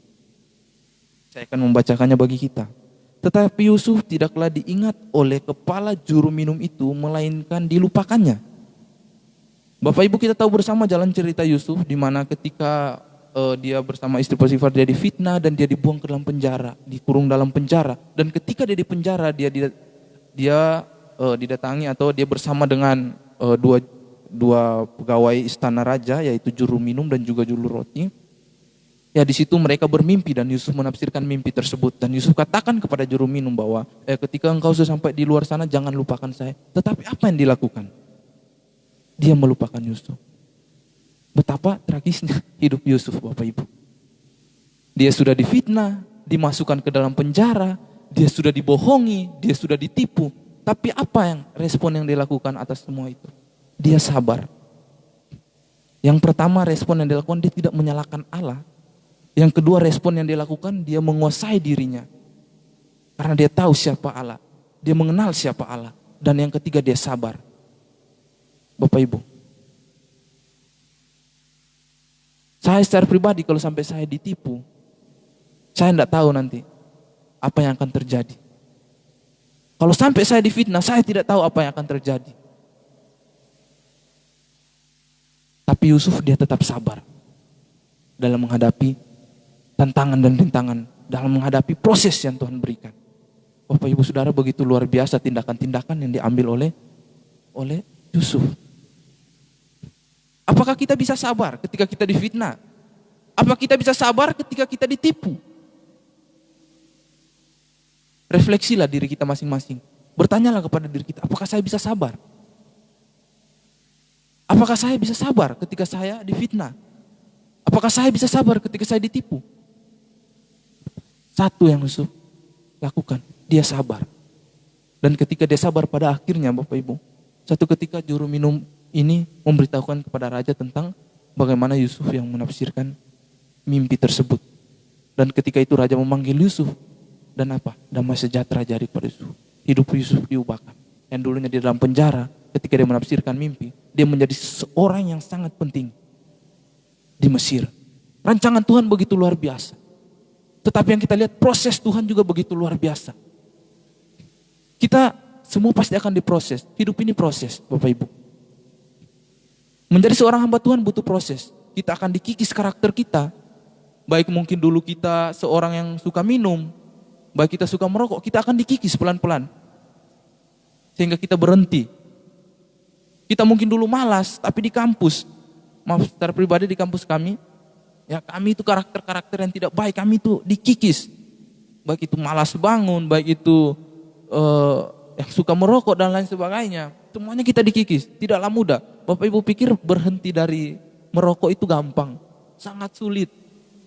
Saya akan membacakannya bagi kita. Tetapi Yusuf tidaklah diingat oleh kepala juru minum itu, melainkan dilupakannya. Bapak Ibu, kita tahu bersama jalan cerita Yusuf, di mana ketika dia bersama istri Potifar, dia difitnah dan dia dibuang ke dalam penjara, dikurung dalam penjara. Dan ketika dia di penjara, dia didatangi atau dia bersama dengan dua pegawai istana raja, yaitu juru minum dan juga juru roti. Ya, di situ mereka bermimpi dan Yusuf menafsirkan mimpi tersebut. Dan Yusuf katakan kepada juru minum bahwa ketika engkau sudah sampai di luar sana, jangan lupakan saya. Tetapi apa yang dilakukan? Dia melupakan Yusuf. Betapa tragisnya hidup Yusuf, Bapak Ibu. Dia sudah difitnah, dimasukkan ke dalam penjara, dia sudah dibohongi, dia sudah ditipu. Tapi apa yang respon yang dilakukan atas semua itu? Dia sabar. Yang pertama respon yang dilakukan, dia tidak menyalahkan Allah. Yang kedua respon yang dilakukan, dia menguasai dirinya. Karena dia tahu siapa Allah. Dia mengenal siapa Allah. Dan yang ketiga, dia sabar. Bapak Ibu, saya secara pribadi kalau sampai saya ditipu, saya tidak tahu nanti apa yang akan terjadi. Kalau sampai saya difitnah, saya tidak tahu apa yang akan terjadi. Tapi Yusuf dia tetap sabar dalam menghadapi tantangan dan rintangan, dalam menghadapi proses yang Tuhan berikan. Bapak Ibu Saudara, begitu luar biasa tindakan-tindakan yang diambil oleh Yusuf. Apakah kita bisa sabar ketika kita difitnah? Apa kita bisa sabar ketika kita ditipu? Refleksilah diri kita masing-masing. Bertanyalah kepada diri kita, apakah saya bisa sabar? Apakah saya bisa sabar ketika saya difitnah? Apakah saya bisa sabar ketika saya ditipu? Satu yang Yusuf lakukan, dia sabar. Dan ketika dia sabar, pada akhirnya Bapak Ibu, satu ketika juru minum ini memberitahukan kepada raja tentang bagaimana Yusuf yang menafsirkan mimpi tersebut. Dan ketika itu raja memanggil Yusuf, dan apa? Damai sejahtera jadi kepada Yusuf. Hidup Yusuf diubahkan. Yang dulunya di dalam penjara, ketika dia menafsirkan mimpi, dia menjadi seorang yang sangat penting di Mesir. Rancangan Tuhan begitu luar biasa. Tetapi yang kita lihat, proses Tuhan juga begitu luar biasa. Kita semua pasti akan diproses. Hidup ini proses, Bapak Ibu. Menjadi seorang hamba Tuhan butuh proses. Kita akan dikikis karakter kita. Baik mungkin dulu kita seorang yang suka minum, baik kita suka merokok, kita akan dikikis pelan-pelan. Sehingga kita berhenti. Kita mungkin dulu malas, tapi di kampus, maaf secara pribadi di kampus kami, ya kami itu karakter-karakter yang tidak baik, kami itu dikikis. Baik itu malas bangun, baik itu yang suka merokok dan lain sebagainya. Semuanya kita dikikis, tidaklah mudah. Bapak Ibu pikir berhenti dari merokok itu gampang? Sangat sulit.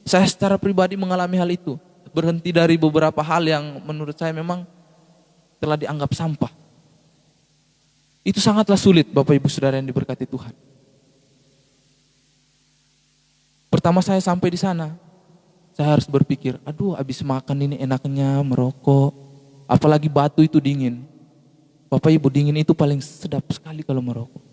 Saya secara pribadi mengalami hal itu. Berhenti dari beberapa hal yang menurut saya memang telah dianggap sampah. Itu sangatlah sulit, Bapak Ibu Saudara yang diberkati Tuhan. Pertama saya sampai di sana, saya harus berpikir, aduh habis makan ini enaknya merokok. Apalagi batu itu dingin. Bapak Ibu, dingin itu paling sedap sekali kalau merokok.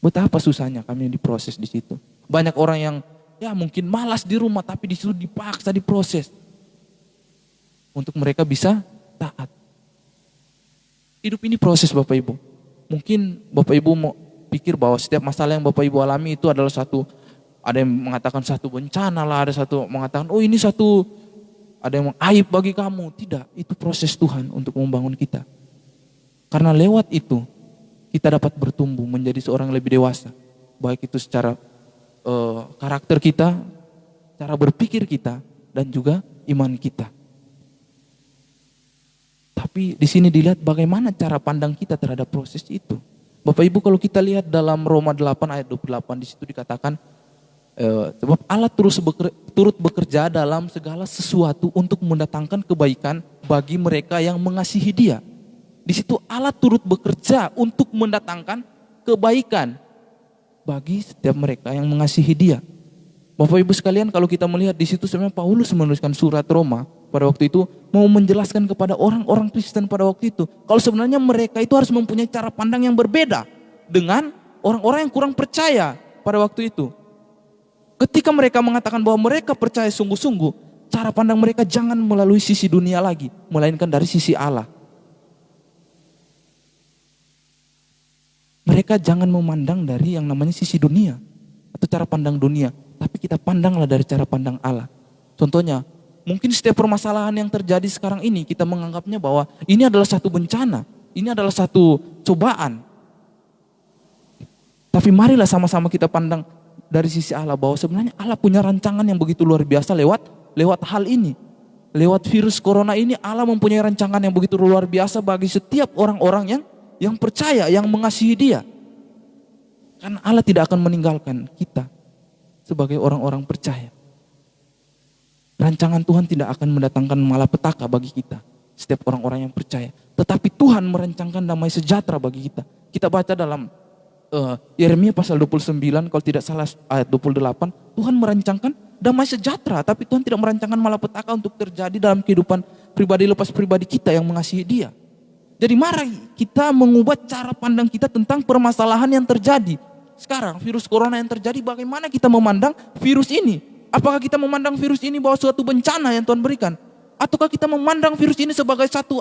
Betapa susahnya kami diproses di situ. Banyak orang yang ya mungkin malas di rumah tapi disuruh dipaksa diproses. Untuk mereka bisa taat. Hidup ini proses Bapak Ibu. Mungkin Bapak Ibu mau pikir bahwa setiap masalah yang Bapak Ibu alami itu adalah satu, ada yang mengatakan satu bencana lah, ada satu mengatakan oh ini satu, ada yang aib bagi kamu. Tidak, itu proses Tuhan untuk membangun kita. Karena lewat itu kita dapat bertumbuh menjadi seorang yang lebih dewasa. Baik itu secara karakter kita, cara berpikir kita, dan juga iman kita. Tapi di sini dilihat bagaimana cara pandang kita terhadap proses itu. Bapak Ibu kalau kita lihat dalam Roma 8 ayat 28 di situ dikatakan sebab Allah turut bekerja dalam segala sesuatu untuk mendatangkan kebaikan bagi mereka yang mengasihi Dia. Di situ Allah turut bekerja untuk mendatangkan kebaikan bagi setiap mereka yang mengasihi Dia. Bapak Ibu sekalian, kalau kita melihat di situ sebenarnya Paulus menuliskan surat Roma pada waktu itu mau menjelaskan kepada orang-orang Kristen pada waktu itu kalau sebenarnya mereka itu harus mempunyai cara pandang yang berbeda dengan orang-orang yang kurang percaya pada waktu itu. Ketika mereka mengatakan bahwa mereka percaya sungguh-sungguh, cara pandang mereka jangan melalui sisi dunia lagi, melainkan dari sisi Allah. Mereka jangan memandang dari yang namanya sisi dunia atau cara pandang dunia, tapi kita pandanglah dari cara pandang Allah. Contohnya, mungkin setiap permasalahan yang terjadi sekarang ini kita menganggapnya bahwa ini adalah satu bencana, ini adalah satu cobaan. Tapi marilah sama-sama kita pandang dari sisi Allah bahwa sebenarnya Allah punya rancangan yang begitu luar biasa lewat hal ini. Lewat virus corona ini Allah mempunyai rancangan yang begitu luar biasa bagi setiap orang-orang yang percaya, yang mengasihi Dia. Karena Allah tidak akan meninggalkan kita sebagai orang-orang percaya. Rancangan Tuhan tidak akan mendatangkan malapetaka bagi kita, setiap orang-orang yang percaya. Tetapi Tuhan merancangkan damai sejahtera bagi kita. Kita baca dalam Yeremia pasal 29 kalau tidak salah ayat 28, Tuhan merancangkan damai sejahtera, tapi Tuhan tidak merancangkan malapetaka untuk terjadi dalam kehidupan pribadi lepas pribadi kita yang mengasihi Dia. Jadi mari kita mengubah cara pandang kita tentang permasalahan yang terjadi. Sekarang virus corona yang terjadi, bagaimana kita memandang virus ini? Apakah kita memandang virus ini bahwa suatu bencana yang Tuhan berikan? Ataukah kita memandang virus ini sebagai satu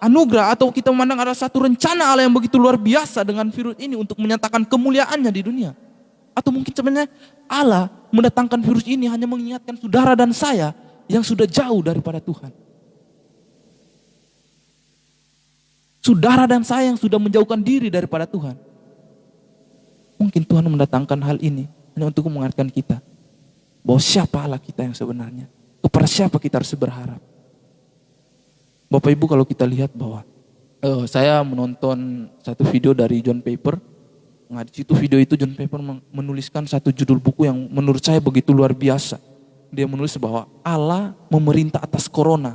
anugerah, atau kita memandang ada satu rencana Allah yang begitu luar biasa dengan virus ini untuk menyatakan kemuliaannya di dunia? Atau mungkin sebenarnya Allah mendatangkan virus ini hanya mengingatkan saudara dan saya yang sudah jauh daripada Tuhan. Saudara dan saya yang sudah menjauhkan diri daripada Tuhan. Mungkin Tuhan mendatangkan hal ini hanya untuk mengingatkan kita bahwa siapa Allah kita yang sebenarnya, kepada siapa kita harus berharap. Bapak Ibu, kalau kita lihat bahwa saya menonton satu video dari John Piper. Nah, di situ video itu John Piper menuliskan satu judul buku yang menurut saya begitu luar biasa. Dia menulis bahwa Allah memerintah atas corona.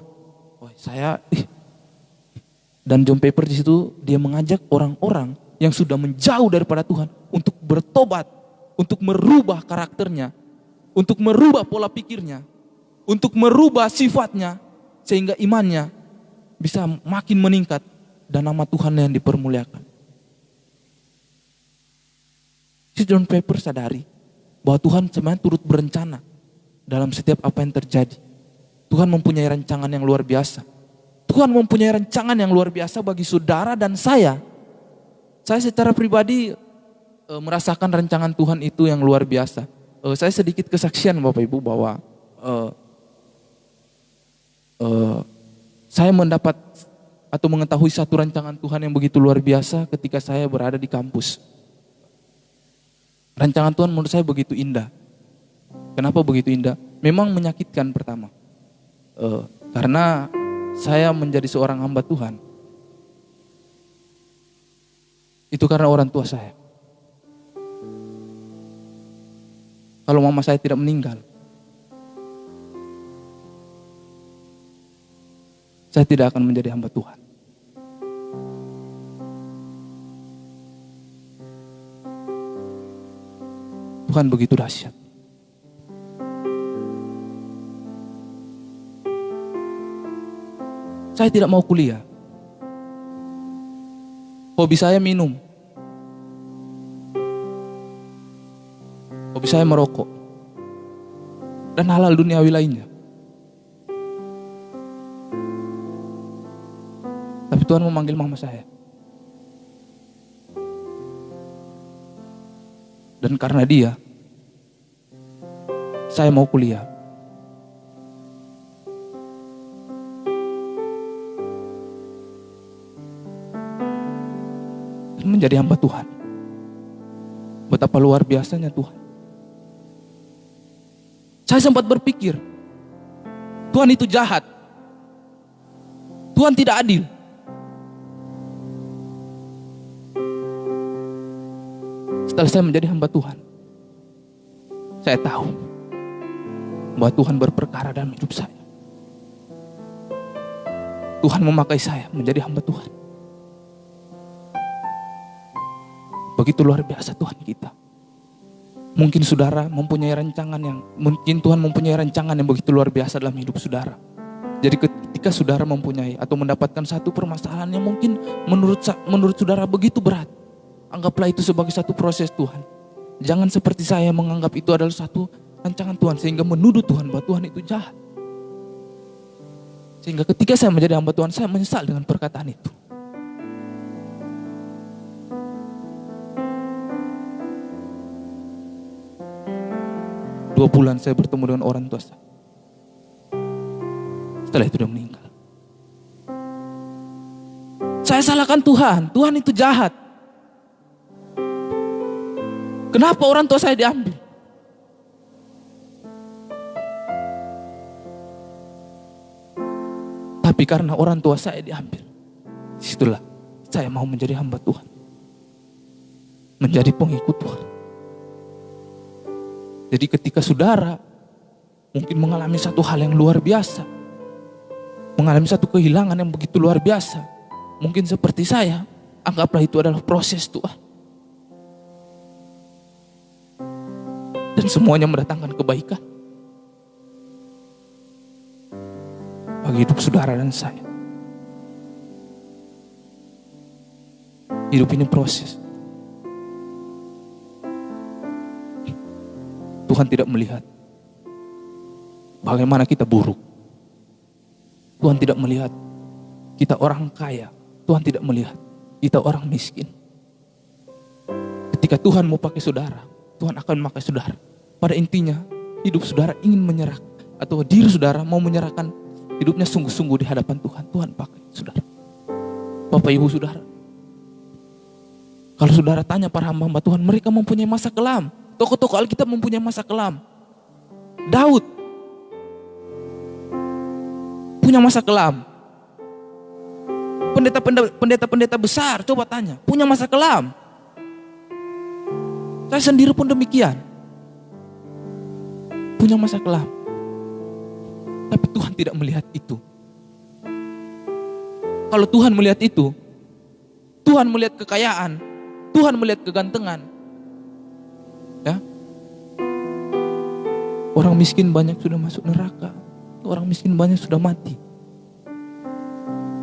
Dan John Piper di situ dia mengajak orang-orang yang sudah menjauh daripada Tuhan untuk bertobat, untuk merubah karakternya, untuk merubah pola pikirnya, untuk merubah sifatnya sehingga imannya bisa makin meningkat dan nama Tuhan yang dipermuliakan. Si John Piper sadari bahwa Tuhan sebenarnya turut berencana dalam setiap apa yang terjadi. Tuhan mempunyai rancangan yang luar biasa. Tuhan mempunyai rancangan yang luar biasa bagi saudara dan saya. Saya secara pribadi merasakan rancangan Tuhan itu yang luar biasa. Saya sedikit kesaksian Bapak Ibu bahwa saya mendapat atau mengetahui satu rancangan Tuhan yang begitu luar biasa ketika saya berada di kampus. Rancangan Tuhan menurut saya begitu indah. Kenapa begitu indah? Memang menyakitkan pertama. Karena saya menjadi seorang hamba Tuhan. Itu karena orang tua saya. Kalau mama saya tidak meninggal, saya tidak akan menjadi hamba Tuhan. Tuhan begitu dahsyat. Saya tidak mau kuliah. Hobi saya minum. Hobi saya merokok. Dan hal-hal duniawi lainnya. Tapi Tuhan memanggil mama saya. Dan karena dia, saya mau kuliah. Dan menjadi hamba Tuhan. Betapa luar biasanya Tuhan. Saya sempat berpikir, Tuhan itu jahat. Tuhan tidak adil. Setelah saya menjadi hamba Tuhan, saya tahu bahwa Tuhan berperkara dalam hidup saya. Tuhan memakai saya menjadi hamba Tuhan. Begitu luar biasa Tuhan kita. Mungkin saudara mempunyai rancangan mungkin Tuhan mempunyai rancangan yang begitu luar biasa dalam hidup saudara. Jadi ketika saudara mempunyai atau mendapatkan satu permasalahan yang mungkin menurut saudara begitu berat, anggaplah itu sebagai satu proses Tuhan. Jangan seperti saya menganggap itu adalah satu rancangan Tuhan sehingga menuduh Tuhan bahwa Tuhan itu jahat. Sehingga ketika saya menjadi hamba Tuhan, saya menyesal dengan perkataan itu. Dua bulan saya bertemu dengan orang tua saya. Setelah itu dia meninggal. Saya salahkan Tuhan. Tuhan itu jahat. Kenapa orang tua saya diambil? Tapi karena orang tua saya diambil, disitulah saya mau menjadi hamba Tuhan. Menjadi pengikut Tuhan. Jadi ketika saudara mungkin mengalami satu hal yang luar biasa, mengalami satu kehilangan yang begitu luar biasa, mungkin seperti saya, anggaplah itu adalah proses Tuhan. dan semuanya mendatangkan kebaikan bagi hidup saudara dan saya. Hidup ini proses. Tuhan tidak melihat bagaimana kita buruk. Tuhan tidak melihat kita orang kaya. Tuhan tidak melihat kita orang miskin. Ketika Tuhan mau pakai saudara, Tuhan akan memakai saudara. Pada intinya, hidup saudara ingin menyerah, atau diri saudara mau menyerahkan hidupnya sungguh-sungguh di hadapan Tuhan. Tuhan pakai saudara. Bapak Ibu Saudara, kalau saudara tanya para hamba-hamba Tuhan, mereka mempunyai masa kelam. Tokoh-tokoh Alkitab mempunyai masa kelam. Daud punya masa kelam. Pendeta-pendeta besar, coba tanya, punya masa kelam. Saya sendiri pun demikian. Punya masa kelam. Tapi Tuhan tidak melihat itu. Kalau Tuhan melihat itu, Tuhan melihat kekayaan, Tuhan melihat kegantengan. Ya. Orang miskin banyak sudah masuk neraka. Orang miskin banyak sudah mati.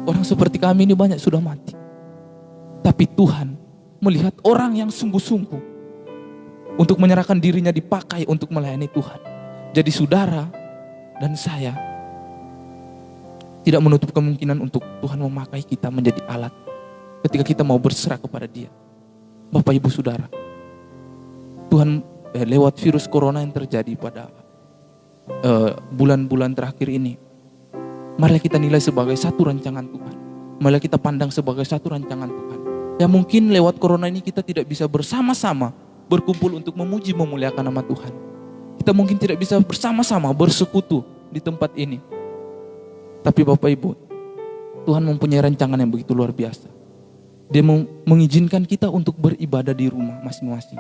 Orang seperti kami ini banyak sudah mati. Tapi Tuhan melihat orang yang sungguh-sungguh untuk menyerahkan dirinya dipakai untuk melayani Tuhan. Jadi saudara dan saya tidak menutup kemungkinan untuk Tuhan memakai kita menjadi alat ketika kita mau berserah kepada Dia. Bapak Ibu Saudara, Tuhan lewat virus corona yang terjadi pada bulan-bulan terakhir ini, marilah kita nilai sebagai satu rancangan Tuhan. Marilah kita pandang sebagai satu rancangan Tuhan. Ya mungkin lewat corona ini kita tidak bisa bersama-sama berkumpul untuk memuji memuliakan nama Tuhan. Kita mungkin tidak bisa bersama-sama bersekutu di tempat ini. Tapi Bapak Ibu, Tuhan mempunyai rancangan yang begitu luar biasa. Dia mengizinkan kita untuk beribadah di rumah masing-masing.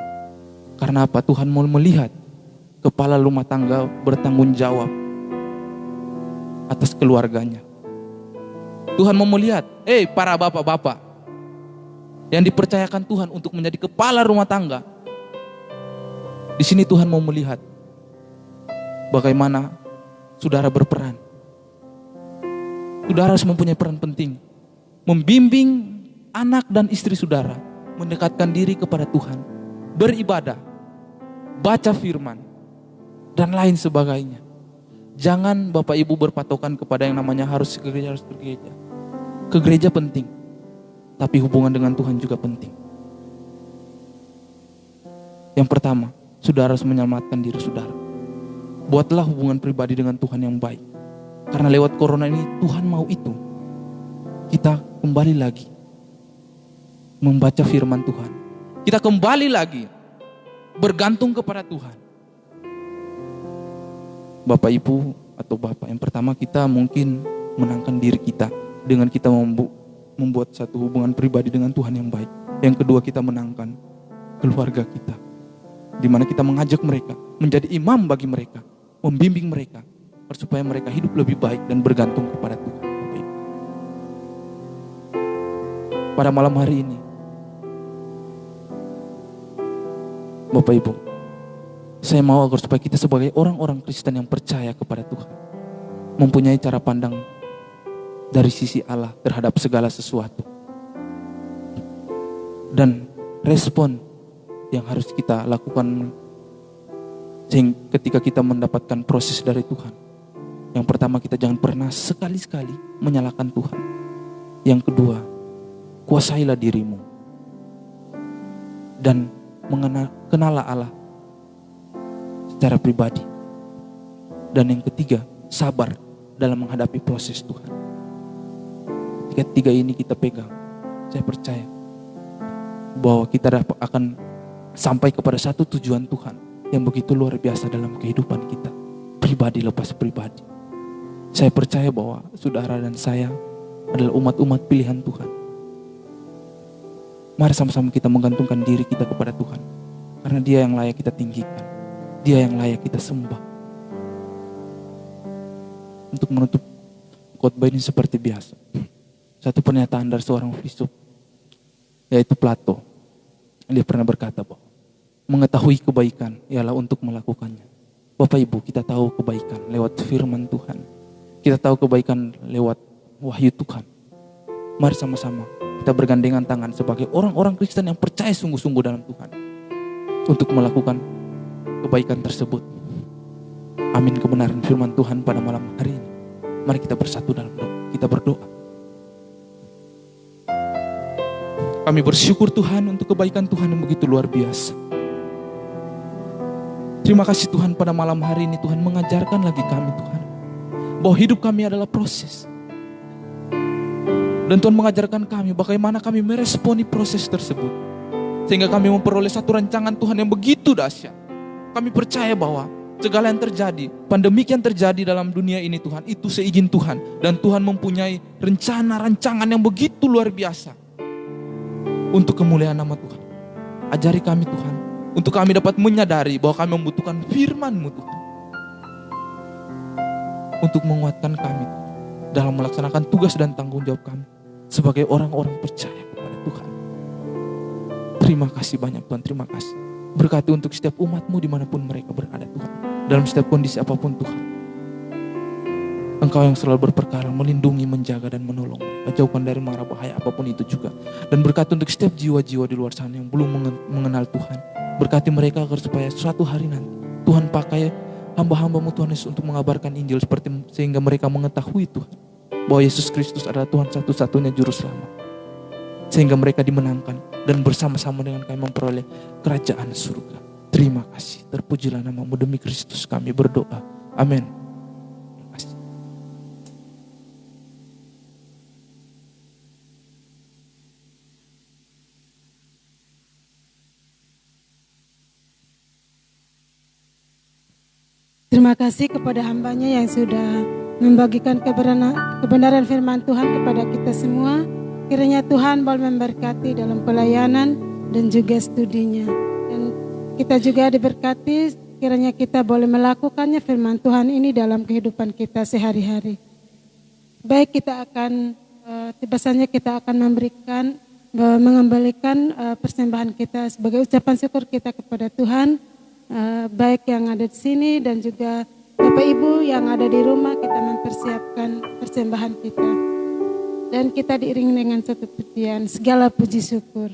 Karena apa? Tuhan mau melihat kepala rumah tangga bertanggung jawab atas keluarganya. Tuhan mau melihat, para bapak-bapak yang dipercayakan Tuhan untuk menjadi kepala rumah tangga. Di sini Tuhan mau melihat bagaimana saudara berperan. Saudara harus mempunyai peran penting, membimbing anak dan istri saudara mendekatkan diri kepada Tuhan, beribadah, baca firman, dan lain sebagainya. Jangan Bapak Ibu berpatokan kepada yang namanya harus ke gereja, harus ke gereja. Ke gereja penting, tapi hubungan dengan Tuhan juga penting. Yang pertama, saudara harus menyelamatkan diri saudara. Buatlah hubungan pribadi dengan Tuhan yang baik. Karena lewat corona ini Tuhan mau itu. Kita kembali lagi membaca firman Tuhan. Kita kembali lagi bergantung kepada Tuhan. Bapak Ibu atau Bapak, yang pertama kita mungkin menangkan diri kita dengan kita membuat satu hubungan pribadi dengan Tuhan yang baik. Yang kedua, kita menangkan keluarga kita, di mana kita mengajak mereka menjadi imam bagi mereka, membimbing mereka supaya mereka hidup lebih baik dan bergantung kepada Tuhan. Bapak Ibu. Pada malam hari ini, Bapak Ibu, saya mau agar supaya kita sebagai orang-orang Kristen yang percaya kepada Tuhan, mempunyai cara pandang dari sisi Allah terhadap segala sesuatu. Dan respon yang harus kita lakukan ketika kita mendapatkan proses dari Tuhan. Yang pertama, kita jangan pernah sekali-sekali menyalahkan Tuhan. Yang kedua, kuasailah dirimu. Dan kenallah Allah secara pribadi. Dan yang ketiga, sabar dalam menghadapi proses Tuhan. Tiga ini kita pegang, saya percaya bahwa kita akan sampai kepada satu tujuan Tuhan yang begitu luar biasa dalam kehidupan kita, pribadi lepas pribadi. Saya percaya bahwa saudara dan saya adalah umat-umat pilihan Tuhan. Mari sama-sama kita menggantungkan diri kita kepada Tuhan, karena Dia yang layak kita tinggikan, Dia yang layak kita sembah. Untuk menutup khotbah ini seperti biasa, satu pernyataan dari seorang filsuf, yaitu Plato. Dia pernah berkata bahwa mengetahui kebaikan ialah untuk melakukannya. Bapak Ibu, kita tahu kebaikan lewat firman Tuhan. Kita tahu kebaikan lewat wahyu Tuhan. Mari sama-sama kita bergandengan tangan sebagai orang-orang Kristen yang percaya sungguh-sungguh dalam Tuhan untuk melakukan kebaikan tersebut. Amin kebenaran firman Tuhan pada malam hari ini. Mari kita bersatu dalam doa. Kita berdoa. Kami bersyukur Tuhan untuk kebaikan Tuhan yang begitu luar biasa. Terima kasih Tuhan pada malam hari ini Tuhan mengajarkan lagi kami Tuhan bahwa hidup kami adalah proses. Dan Tuhan mengajarkan kami bagaimana kami meresponi proses tersebut. Sehingga kami memperoleh satu rancangan Tuhan yang begitu dahsyat. Kami percaya bahwa segala yang terjadi, pandemik yang terjadi dalam dunia ini Tuhan, itu seizin Tuhan. Dan Tuhan mempunyai rencana-rancangan yang begitu luar biasa untuk kemuliaan nama Tuhan. Ajari kami Tuhan, untuk kami dapat menyadari bahwa kami membutuhkan firman-Mu Tuhan. Untuk menguatkan kami dalam melaksanakan tugas dan tanggung jawab kami sebagai orang-orang percaya kepada Tuhan. Terima kasih banyak Tuhan, terima kasih. Berkati untuk setiap umat-Mu dimanapun mereka berada Tuhan. Dalam setiap kondisi apapun Tuhan. Engkau yang selalu berperkara, melindungi, menjaga dan menolong mereka. Jauhkan dari mara bahaya apapun itu juga. Dan berkati untuk setiap jiwa-jiwa di luar sana yang belum mengenal Tuhan. Berkati mereka agar supaya suatu hari nanti Tuhan pakai hamba-hamba-Mu Tuhan Yesus untuk mengabarkan Injil sehingga mereka mengetahui Tuhan bahwa Yesus Kristus adalah Tuhan satu-satunya juru selamat. Sehingga mereka dimenangkan dan bersama-sama dengan kami memperoleh kerajaan surga. Terima kasih. Terpujilah nama-Mu, demi Kristus kami berdoa. Amin. Terima kasih. Terima kasih kepada hambanya yang sudah membagikan kebenaran firman Tuhan kepada kita semua. Kiranya Tuhan boleh memberkati dalam pelayanan dan juga studinya. Dan kita juga diberkati, kiranya kita boleh melakukannya firman Tuhan ini dalam kehidupan kita sehari-hari. Baik, kita akan tiba-tiba kita akan mengembalikan persembahan kita sebagai ucapan syukur kita kepada Tuhan. Baik yang ada di sini dan juga Bapak Ibu yang ada di rumah, kita mempersiapkan persembahan kita. Dan kita diiringi dengan satu pujian, segala puji syukur.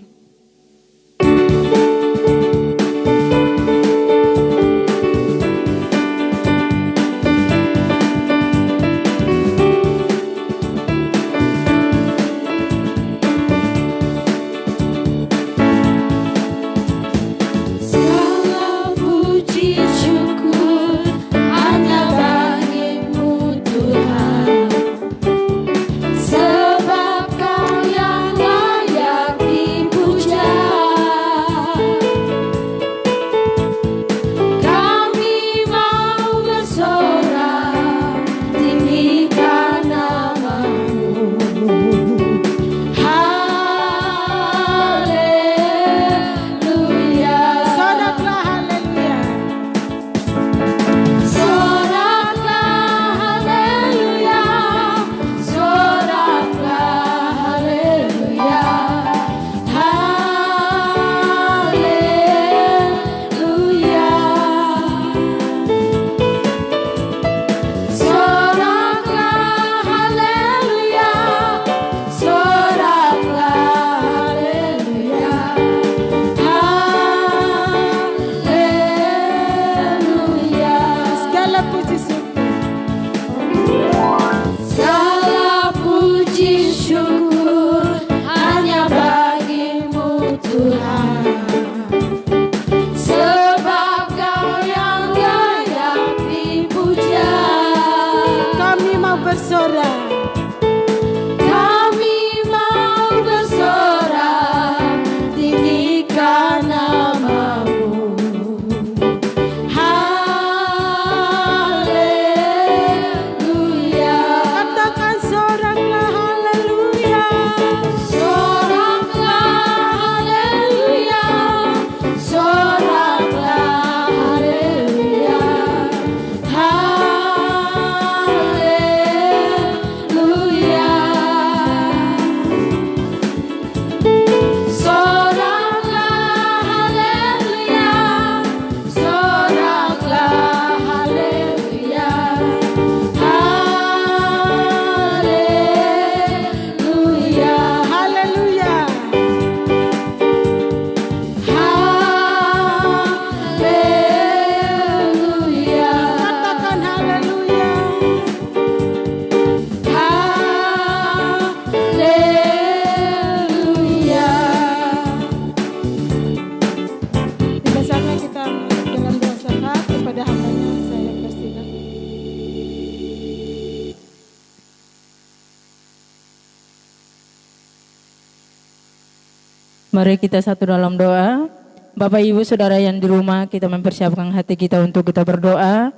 Mari kita satu dalam doa. Bapak Ibu Saudara yang di rumah, kita mempersiapkan hati kita untuk kita berdoa.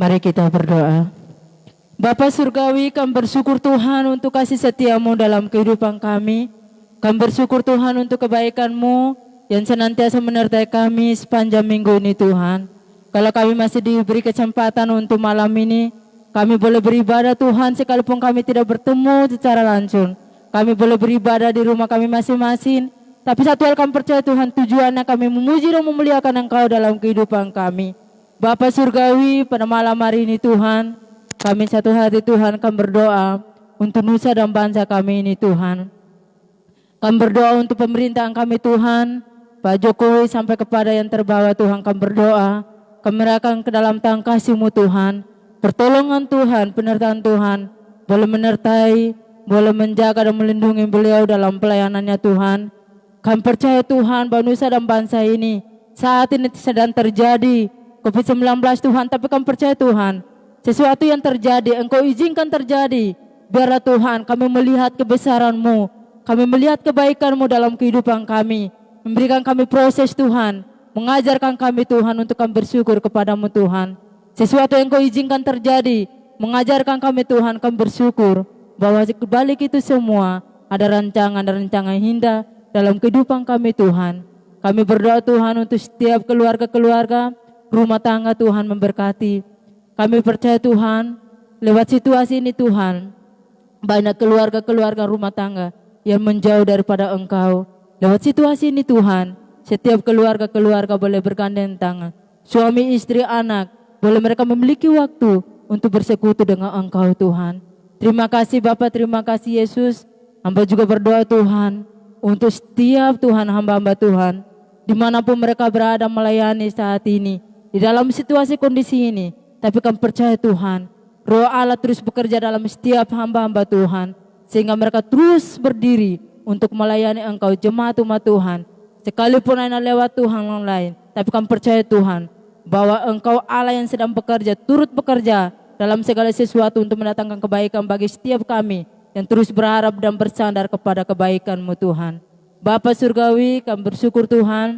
Mari kita berdoa. Bapa Surgawi, kami bersyukur Tuhan untuk kasih setia-Mu dalam kehidupan kami. Kami bersyukur Tuhan untuk kebaikan-Mu yang senantiasa menyertai kami sepanjang minggu ini Tuhan. Kalau kami masih diberi kesempatan untuk malam ini, kami boleh beribadah Tuhan sekalipun kami tidak bertemu secara langsung. Kami boleh beribadah di rumah kami masing-masing. Tapi satu hal kami percaya Tuhan, tujuannya kami memuji dan memuliakan Engkau dalam kehidupan kami. Bapa Surgawi, pada malam hari ini Tuhan, kami satu hati Tuhan, kami berdoa untuk nusa dan bangsa kami ini Tuhan. Kami berdoa untuk pemerintahan kami Tuhan, Pak Jokowi sampai kepada yang terbawah Tuhan, kami berdoa. Kami menyerahkan ke dalam tangan kasih-Mu Tuhan, pertolongan Tuhan, penyertaan Tuhan, boleh menyertai, boleh menjaga dan melindungi beliau dalam pelayanannya Tuhan. Kami percaya Tuhan bahwa nusa dan bangsa ini saat ini sedang terjadi COVID-19 Tuhan, tapi kami percaya Tuhan, sesuatu yang terjadi Engkau izinkan terjadi. Biarlah Tuhan kami melihat kebesaran-Mu, kami melihat kebaikan-Mu dalam kehidupan kami, memberikan kami proses Tuhan, mengajarkan kami Tuhan untuk kami bersyukur kepadamu Tuhan. Sesuatu yang Engkau izinkan terjadi, mengajarkan kami Tuhan, kami bersyukur bahwa balik itu semua ada rancangan dan rancangan indah dalam kehidupan kami Tuhan. Kami berdoa Tuhan untuk setiap keluarga-keluarga, rumah tangga Tuhan memberkati. Kami percaya Tuhan, lewat situasi ini Tuhan, banyak keluarga-keluarga rumah tangga yang menjauh daripada Engkau. Lewat situasi ini Tuhan, setiap keluarga-keluarga boleh bergandeng tangan. Suami, istri, anak, boleh mereka memiliki waktu untuk bersekutu dengan Engkau Tuhan. Terima kasih Bapa, terima kasih Yesus. Hamba juga berdoa Tuhan, untuk setiap Tuhan hamba-hamba Tuhan, dimanapun mereka berada melayani saat ini, di dalam situasi kondisi ini. Tapi kami percaya Tuhan, Roh Allah terus bekerja dalam setiap hamba-hamba Tuhan, sehingga mereka terus berdiri untuk melayani Engkau jemaat umat Tuhan. Sekalipun hanya lewat Tuhan yang lain, tapi kami percaya Tuhan, bahwa Engkau Allah yang sedang bekerja, turut bekerja dalam segala sesuatu untuk mendatangkan kebaikan bagi setiap kami, yang terus berharap dan bersandar kepada kebaikan-Mu Tuhan. Bapa Surgawi, kami bersyukur Tuhan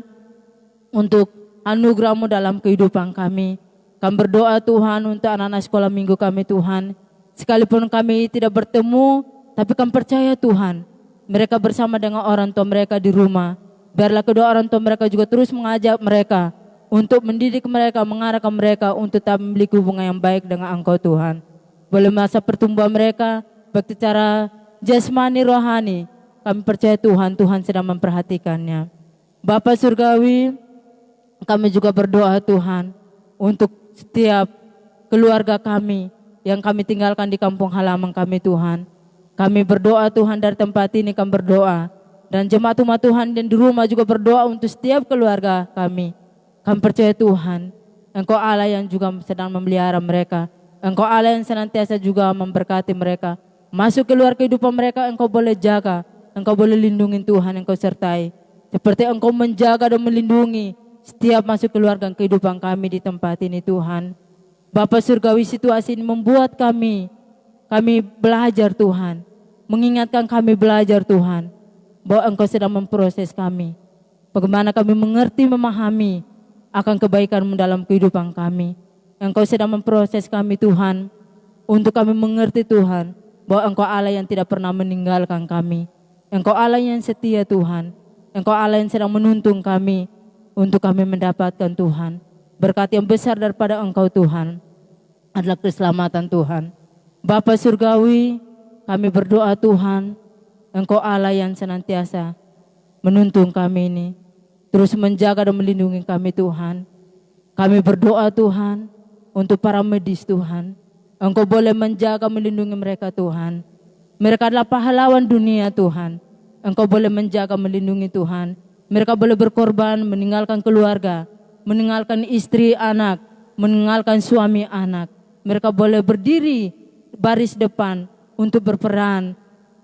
untuk anugerah-Mu dalam kehidupan kami. Kami berdoa Tuhan untuk anak-anak sekolah minggu kami Tuhan. Sekalipun kami tidak bertemu, tapi kami percaya Tuhan, mereka bersama dengan orang tua mereka di rumah. Biarlah kedua orang tua mereka juga terus mengajak mereka untuk mendidik mereka, mengarahkan mereka untuk tetap memiliki hubungan yang baik dengan Engkau Tuhan. Boleh masa pertumbuhan mereka, baik secara jasmani rohani, kami percaya Tuhan, Tuhan sedang memperhatikannya. Bapa Surgawi, kami juga berdoa Tuhan untuk setiap keluarga kami yang kami tinggalkan di kampung halaman kami Tuhan. Kami berdoa Tuhan dari tempat ini kami berdoa, dan jemaat umat Tuhan dan di rumah juga berdoa untuk setiap keluarga kami. Kami percaya Tuhan, Engkau Allah yang juga sedang memelihara mereka. Engkau Allah yang senantiasa juga memberkati mereka. Masuk keluar kehidupan mereka Engkau boleh jaga, Engkau boleh lindungi Tuhan, Engkau sertai. Seperti Engkau menjaga dan melindungi setiap masuk keluarga kehidupan kami di tempat ini Tuhan. Bapa Surgawi, situasi ini membuat kami belajar Tuhan. Mengingatkan kami belajar Tuhan, bahwa Engkau sedang memproses kami. Bagaimana kami mengerti, memahami akan kebaikan-Mu dalam kehidupan kami. Engkau sedang memproses kami Tuhan, untuk kami mengerti Tuhan, bahwa Engkau Allah yang tidak pernah meninggalkan kami. Engkau Allah yang setia Tuhan. Engkau Allah yang sedang menuntun kami untuk kami mendapatkan Tuhan. Berkat yang besar daripada Engkau Tuhan adalah keselamatan Tuhan. Bapa Surgawi, kami berdoa Tuhan, Engkau Allah yang senantiasa menuntun kami ini, terus menjaga dan melindungi kami Tuhan. Kami berdoa Tuhan untuk para medis Tuhan. Engkau boleh menjaga, melindungi mereka Tuhan. Mereka adalah pahlawan dunia Tuhan. Engkau boleh menjaga, melindungi Tuhan. Mereka boleh berkorban, meninggalkan keluarga, meninggalkan istri, anak, meninggalkan suami, anak. Mereka boleh berdiri baris depan untuk berperan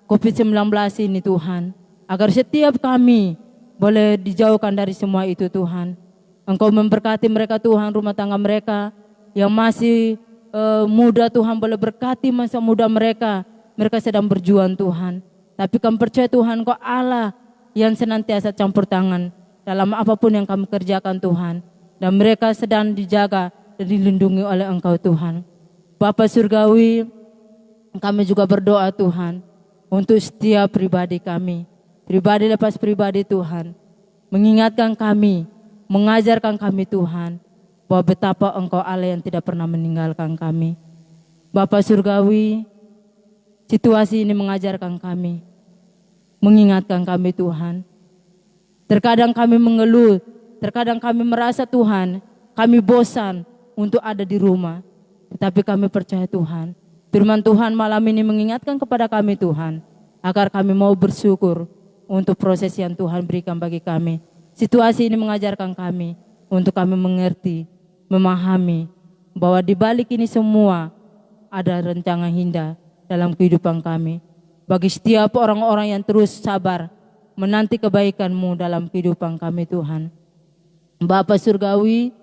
COVID-19 ini Tuhan. Agar setiap kami boleh dijauhkan dari semua itu Tuhan. Engkau memberkati mereka Tuhan, rumah tangga mereka yang masih muda Tuhan, boleh berkati masa muda mereka. Mereka sedang berjuang Tuhan. Tapi kami percaya Tuhan, Engkau Allah yang senantiasa campur tangan dalam apapun yang kami kerjakan Tuhan. Dan mereka sedang dijaga dan dilindungi oleh Engkau Tuhan. Bapa Surgawi, kami juga berdoa Tuhan untuk setiap pribadi kami. Pribadi lepas pribadi Tuhan. Mengingatkan kami, mengajarkan kami Tuhan, bahwa betapa Engkau Allah yang tidak pernah meninggalkan kami. Bapa Surgawi, situasi ini mengajarkan kami, mengingatkan kami Tuhan. Terkadang kami mengeluh, terkadang kami merasa Tuhan, kami bosan untuk ada di rumah. Tetapi kami percaya Tuhan, firman Tuhan malam ini mengingatkan kepada kami Tuhan, agar kami mau bersyukur untuk proses yang Tuhan berikan bagi kami. Situasi ini mengajarkan kami untuk kami mengerti, memahami bahwa di balik ini semua ada rencana indah dalam kehidupan kami. Bagi setiap orang-orang yang terus sabar menanti kebaikan-Mu dalam kehidupan kami Tuhan. Bapa Surgawi,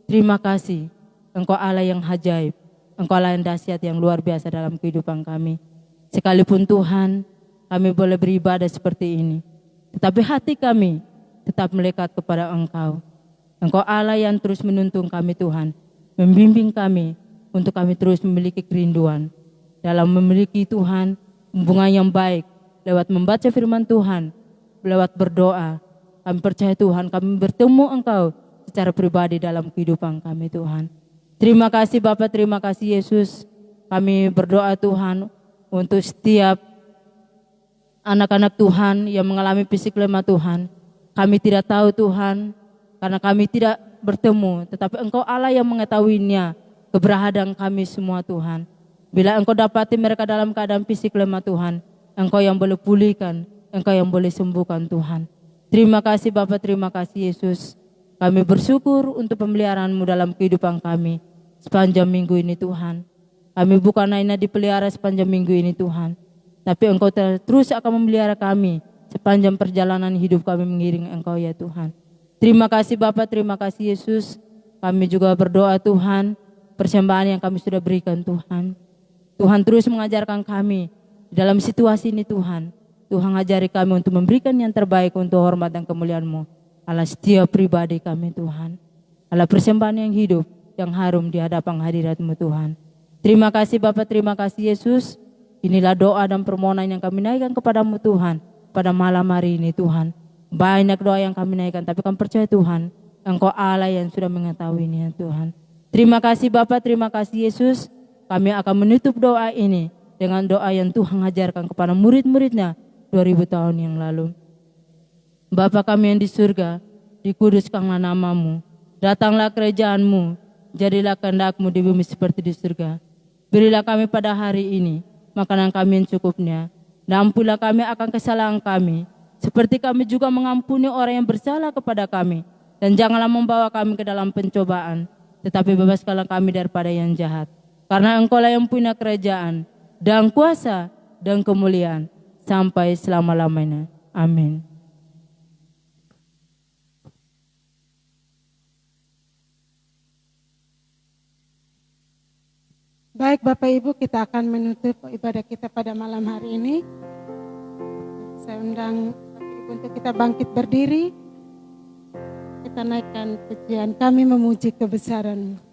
terima kasih. Engkau Allah yang ajaib. Engkau Allah yang dahsyat, yang luar biasa dalam kehidupan kami. Sekalipun Tuhan, kami boleh beribadah seperti ini, tetapi hati kami tetap melekat kepada Engkau. Engkau Allah yang terus menuntun kami Tuhan, membimbing kami untuk kami terus memiliki kerinduan dalam memiliki Tuhan hubungan yang baik lewat membaca firman Tuhan, lewat berdoa. Kami percaya Tuhan, kami bertemu Engkau secara pribadi dalam kehidupan kami Tuhan. Terima kasih Bapa, terima kasih Yesus. Kami berdoa Tuhan untuk setiap anak-anak Tuhan yang mengalami fisik lemah Tuhan. Kami tidak tahu Tuhan, karena kami tidak bertemu, tetapi Engkau Allah yang mengetahuinya, keberadaan kami semua Tuhan. Bila Engkau dapati mereka dalam keadaan fisik lemah Tuhan, Engkau yang boleh pulihkan, Engkau yang boleh sembuhkan Tuhan. Terima kasih Bapa, terima kasih Yesus. Kami bersyukur untuk pemeliharaan-Mu dalam kehidupan kami sepanjang minggu ini Tuhan. Kami bukan hanya dipelihara sepanjang minggu ini Tuhan, tapi Engkau terus akan memelihara kami sepanjang perjalanan hidup kami mengiring Engkau ya Tuhan. Terima kasih Bapa, terima kasih Yesus. Kami juga berdoa Tuhan, persembahan yang kami sudah berikan Tuhan. Tuhan terus mengajarkan kami dalam situasi ini Tuhan. Tuhan ajari kami untuk memberikan yang terbaik untuk hormat dan kemuliaan-Mu. Allah setiap pribadi kami Tuhan. Allah persembahan yang hidup, yang harum di hadapan hadirat-Mu Tuhan. Terima kasih Bapa, terima kasih Yesus. Inilah doa dan permohonan yang kami naikkan kepadamu Tuhan pada malam hari ini Tuhan. Banyak doa yang kami naikkan, tapi kami percaya Tuhan, Engkau Allah yang sudah mengetahuinya Tuhan. Terima kasih Bapa, terima kasih Yesus. Kami akan menutup doa ini dengan doa yang Tuhan ajarkan kepada murid-muridnya 2000 tahun yang lalu. Bapa kami yang di surga, dikuduskanlah nama-Mu, datanglah kerajaan-Mu, jadilah kehendak-Mu di bumi seperti di surga. Berilah kami pada hari ini makanan kami yang cukupnya, dan ampunilah kami akan kesalahan kami, seperti kami juga mengampuni orang yang bersalah kepada kami. Dan janganlah membawa kami ke dalam pencobaan, tetapi bebaskanlah kami daripada yang jahat. Karena Engkau-lah yang punya kerajaan, dan kuasa, dan kemuliaan, sampai selama-lamanya. Amin. Baik Bapak Ibu, kita akan menutup ibadah kita pada malam hari ini. Saya undang Bapak Ibu untuk kita bangkit berdiri. Kita naikkan pujian, kami memuji kebesaran-Mu. Memuji kebesaran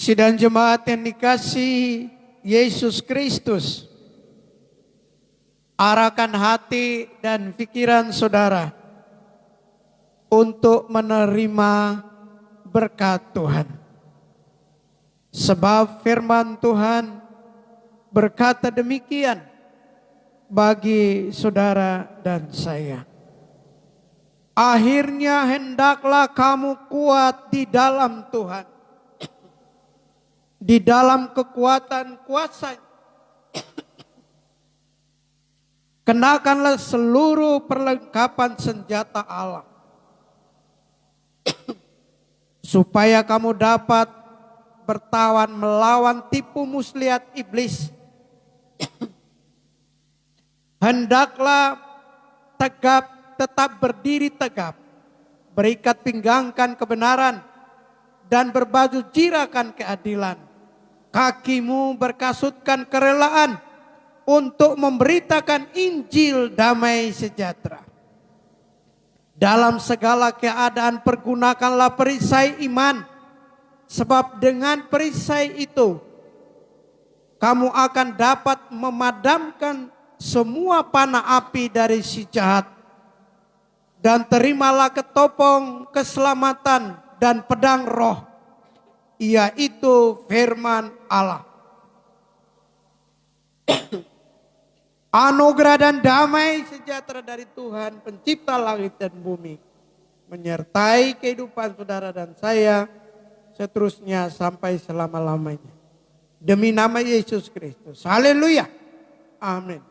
Sidang jemaat yang dikasihi Yesus Kristus, arahkan hati dan pikiran saudara untuk menerima berkat Tuhan. Sebab firman Tuhan berkata demikian bagi saudara dan saya. Akhirnya hendaklah kamu kuat di dalam Tuhan, di dalam kekuatan kuasa. Kenakanlah seluruh perlengkapan senjata Allah, supaya kamu dapat bertawan melawan tipu muslihat iblis. Hendaklah tetap berdiri tegap, berikat pinggangkan kebenaran, dan berbaju jirakan keadilan. Kakimu berkasutkan kerelaan untuk memberitakan Injil damai sejahtera. Dalam segala keadaan pergunakanlah perisai iman, sebab dengan perisai itu kamu akan dapat memadamkan semua panah api dari si jahat. Dan terimalah ketopong keselamatan dan pedang roh, yaitu firman Allah. Anugerah dan damai sejahtera dari Tuhan pencipta langit dan bumi menyertai kehidupan saudara dan saya seterusnya sampai selama-lamanya. Demi nama Yesus Kristus. Haleluya. Amin.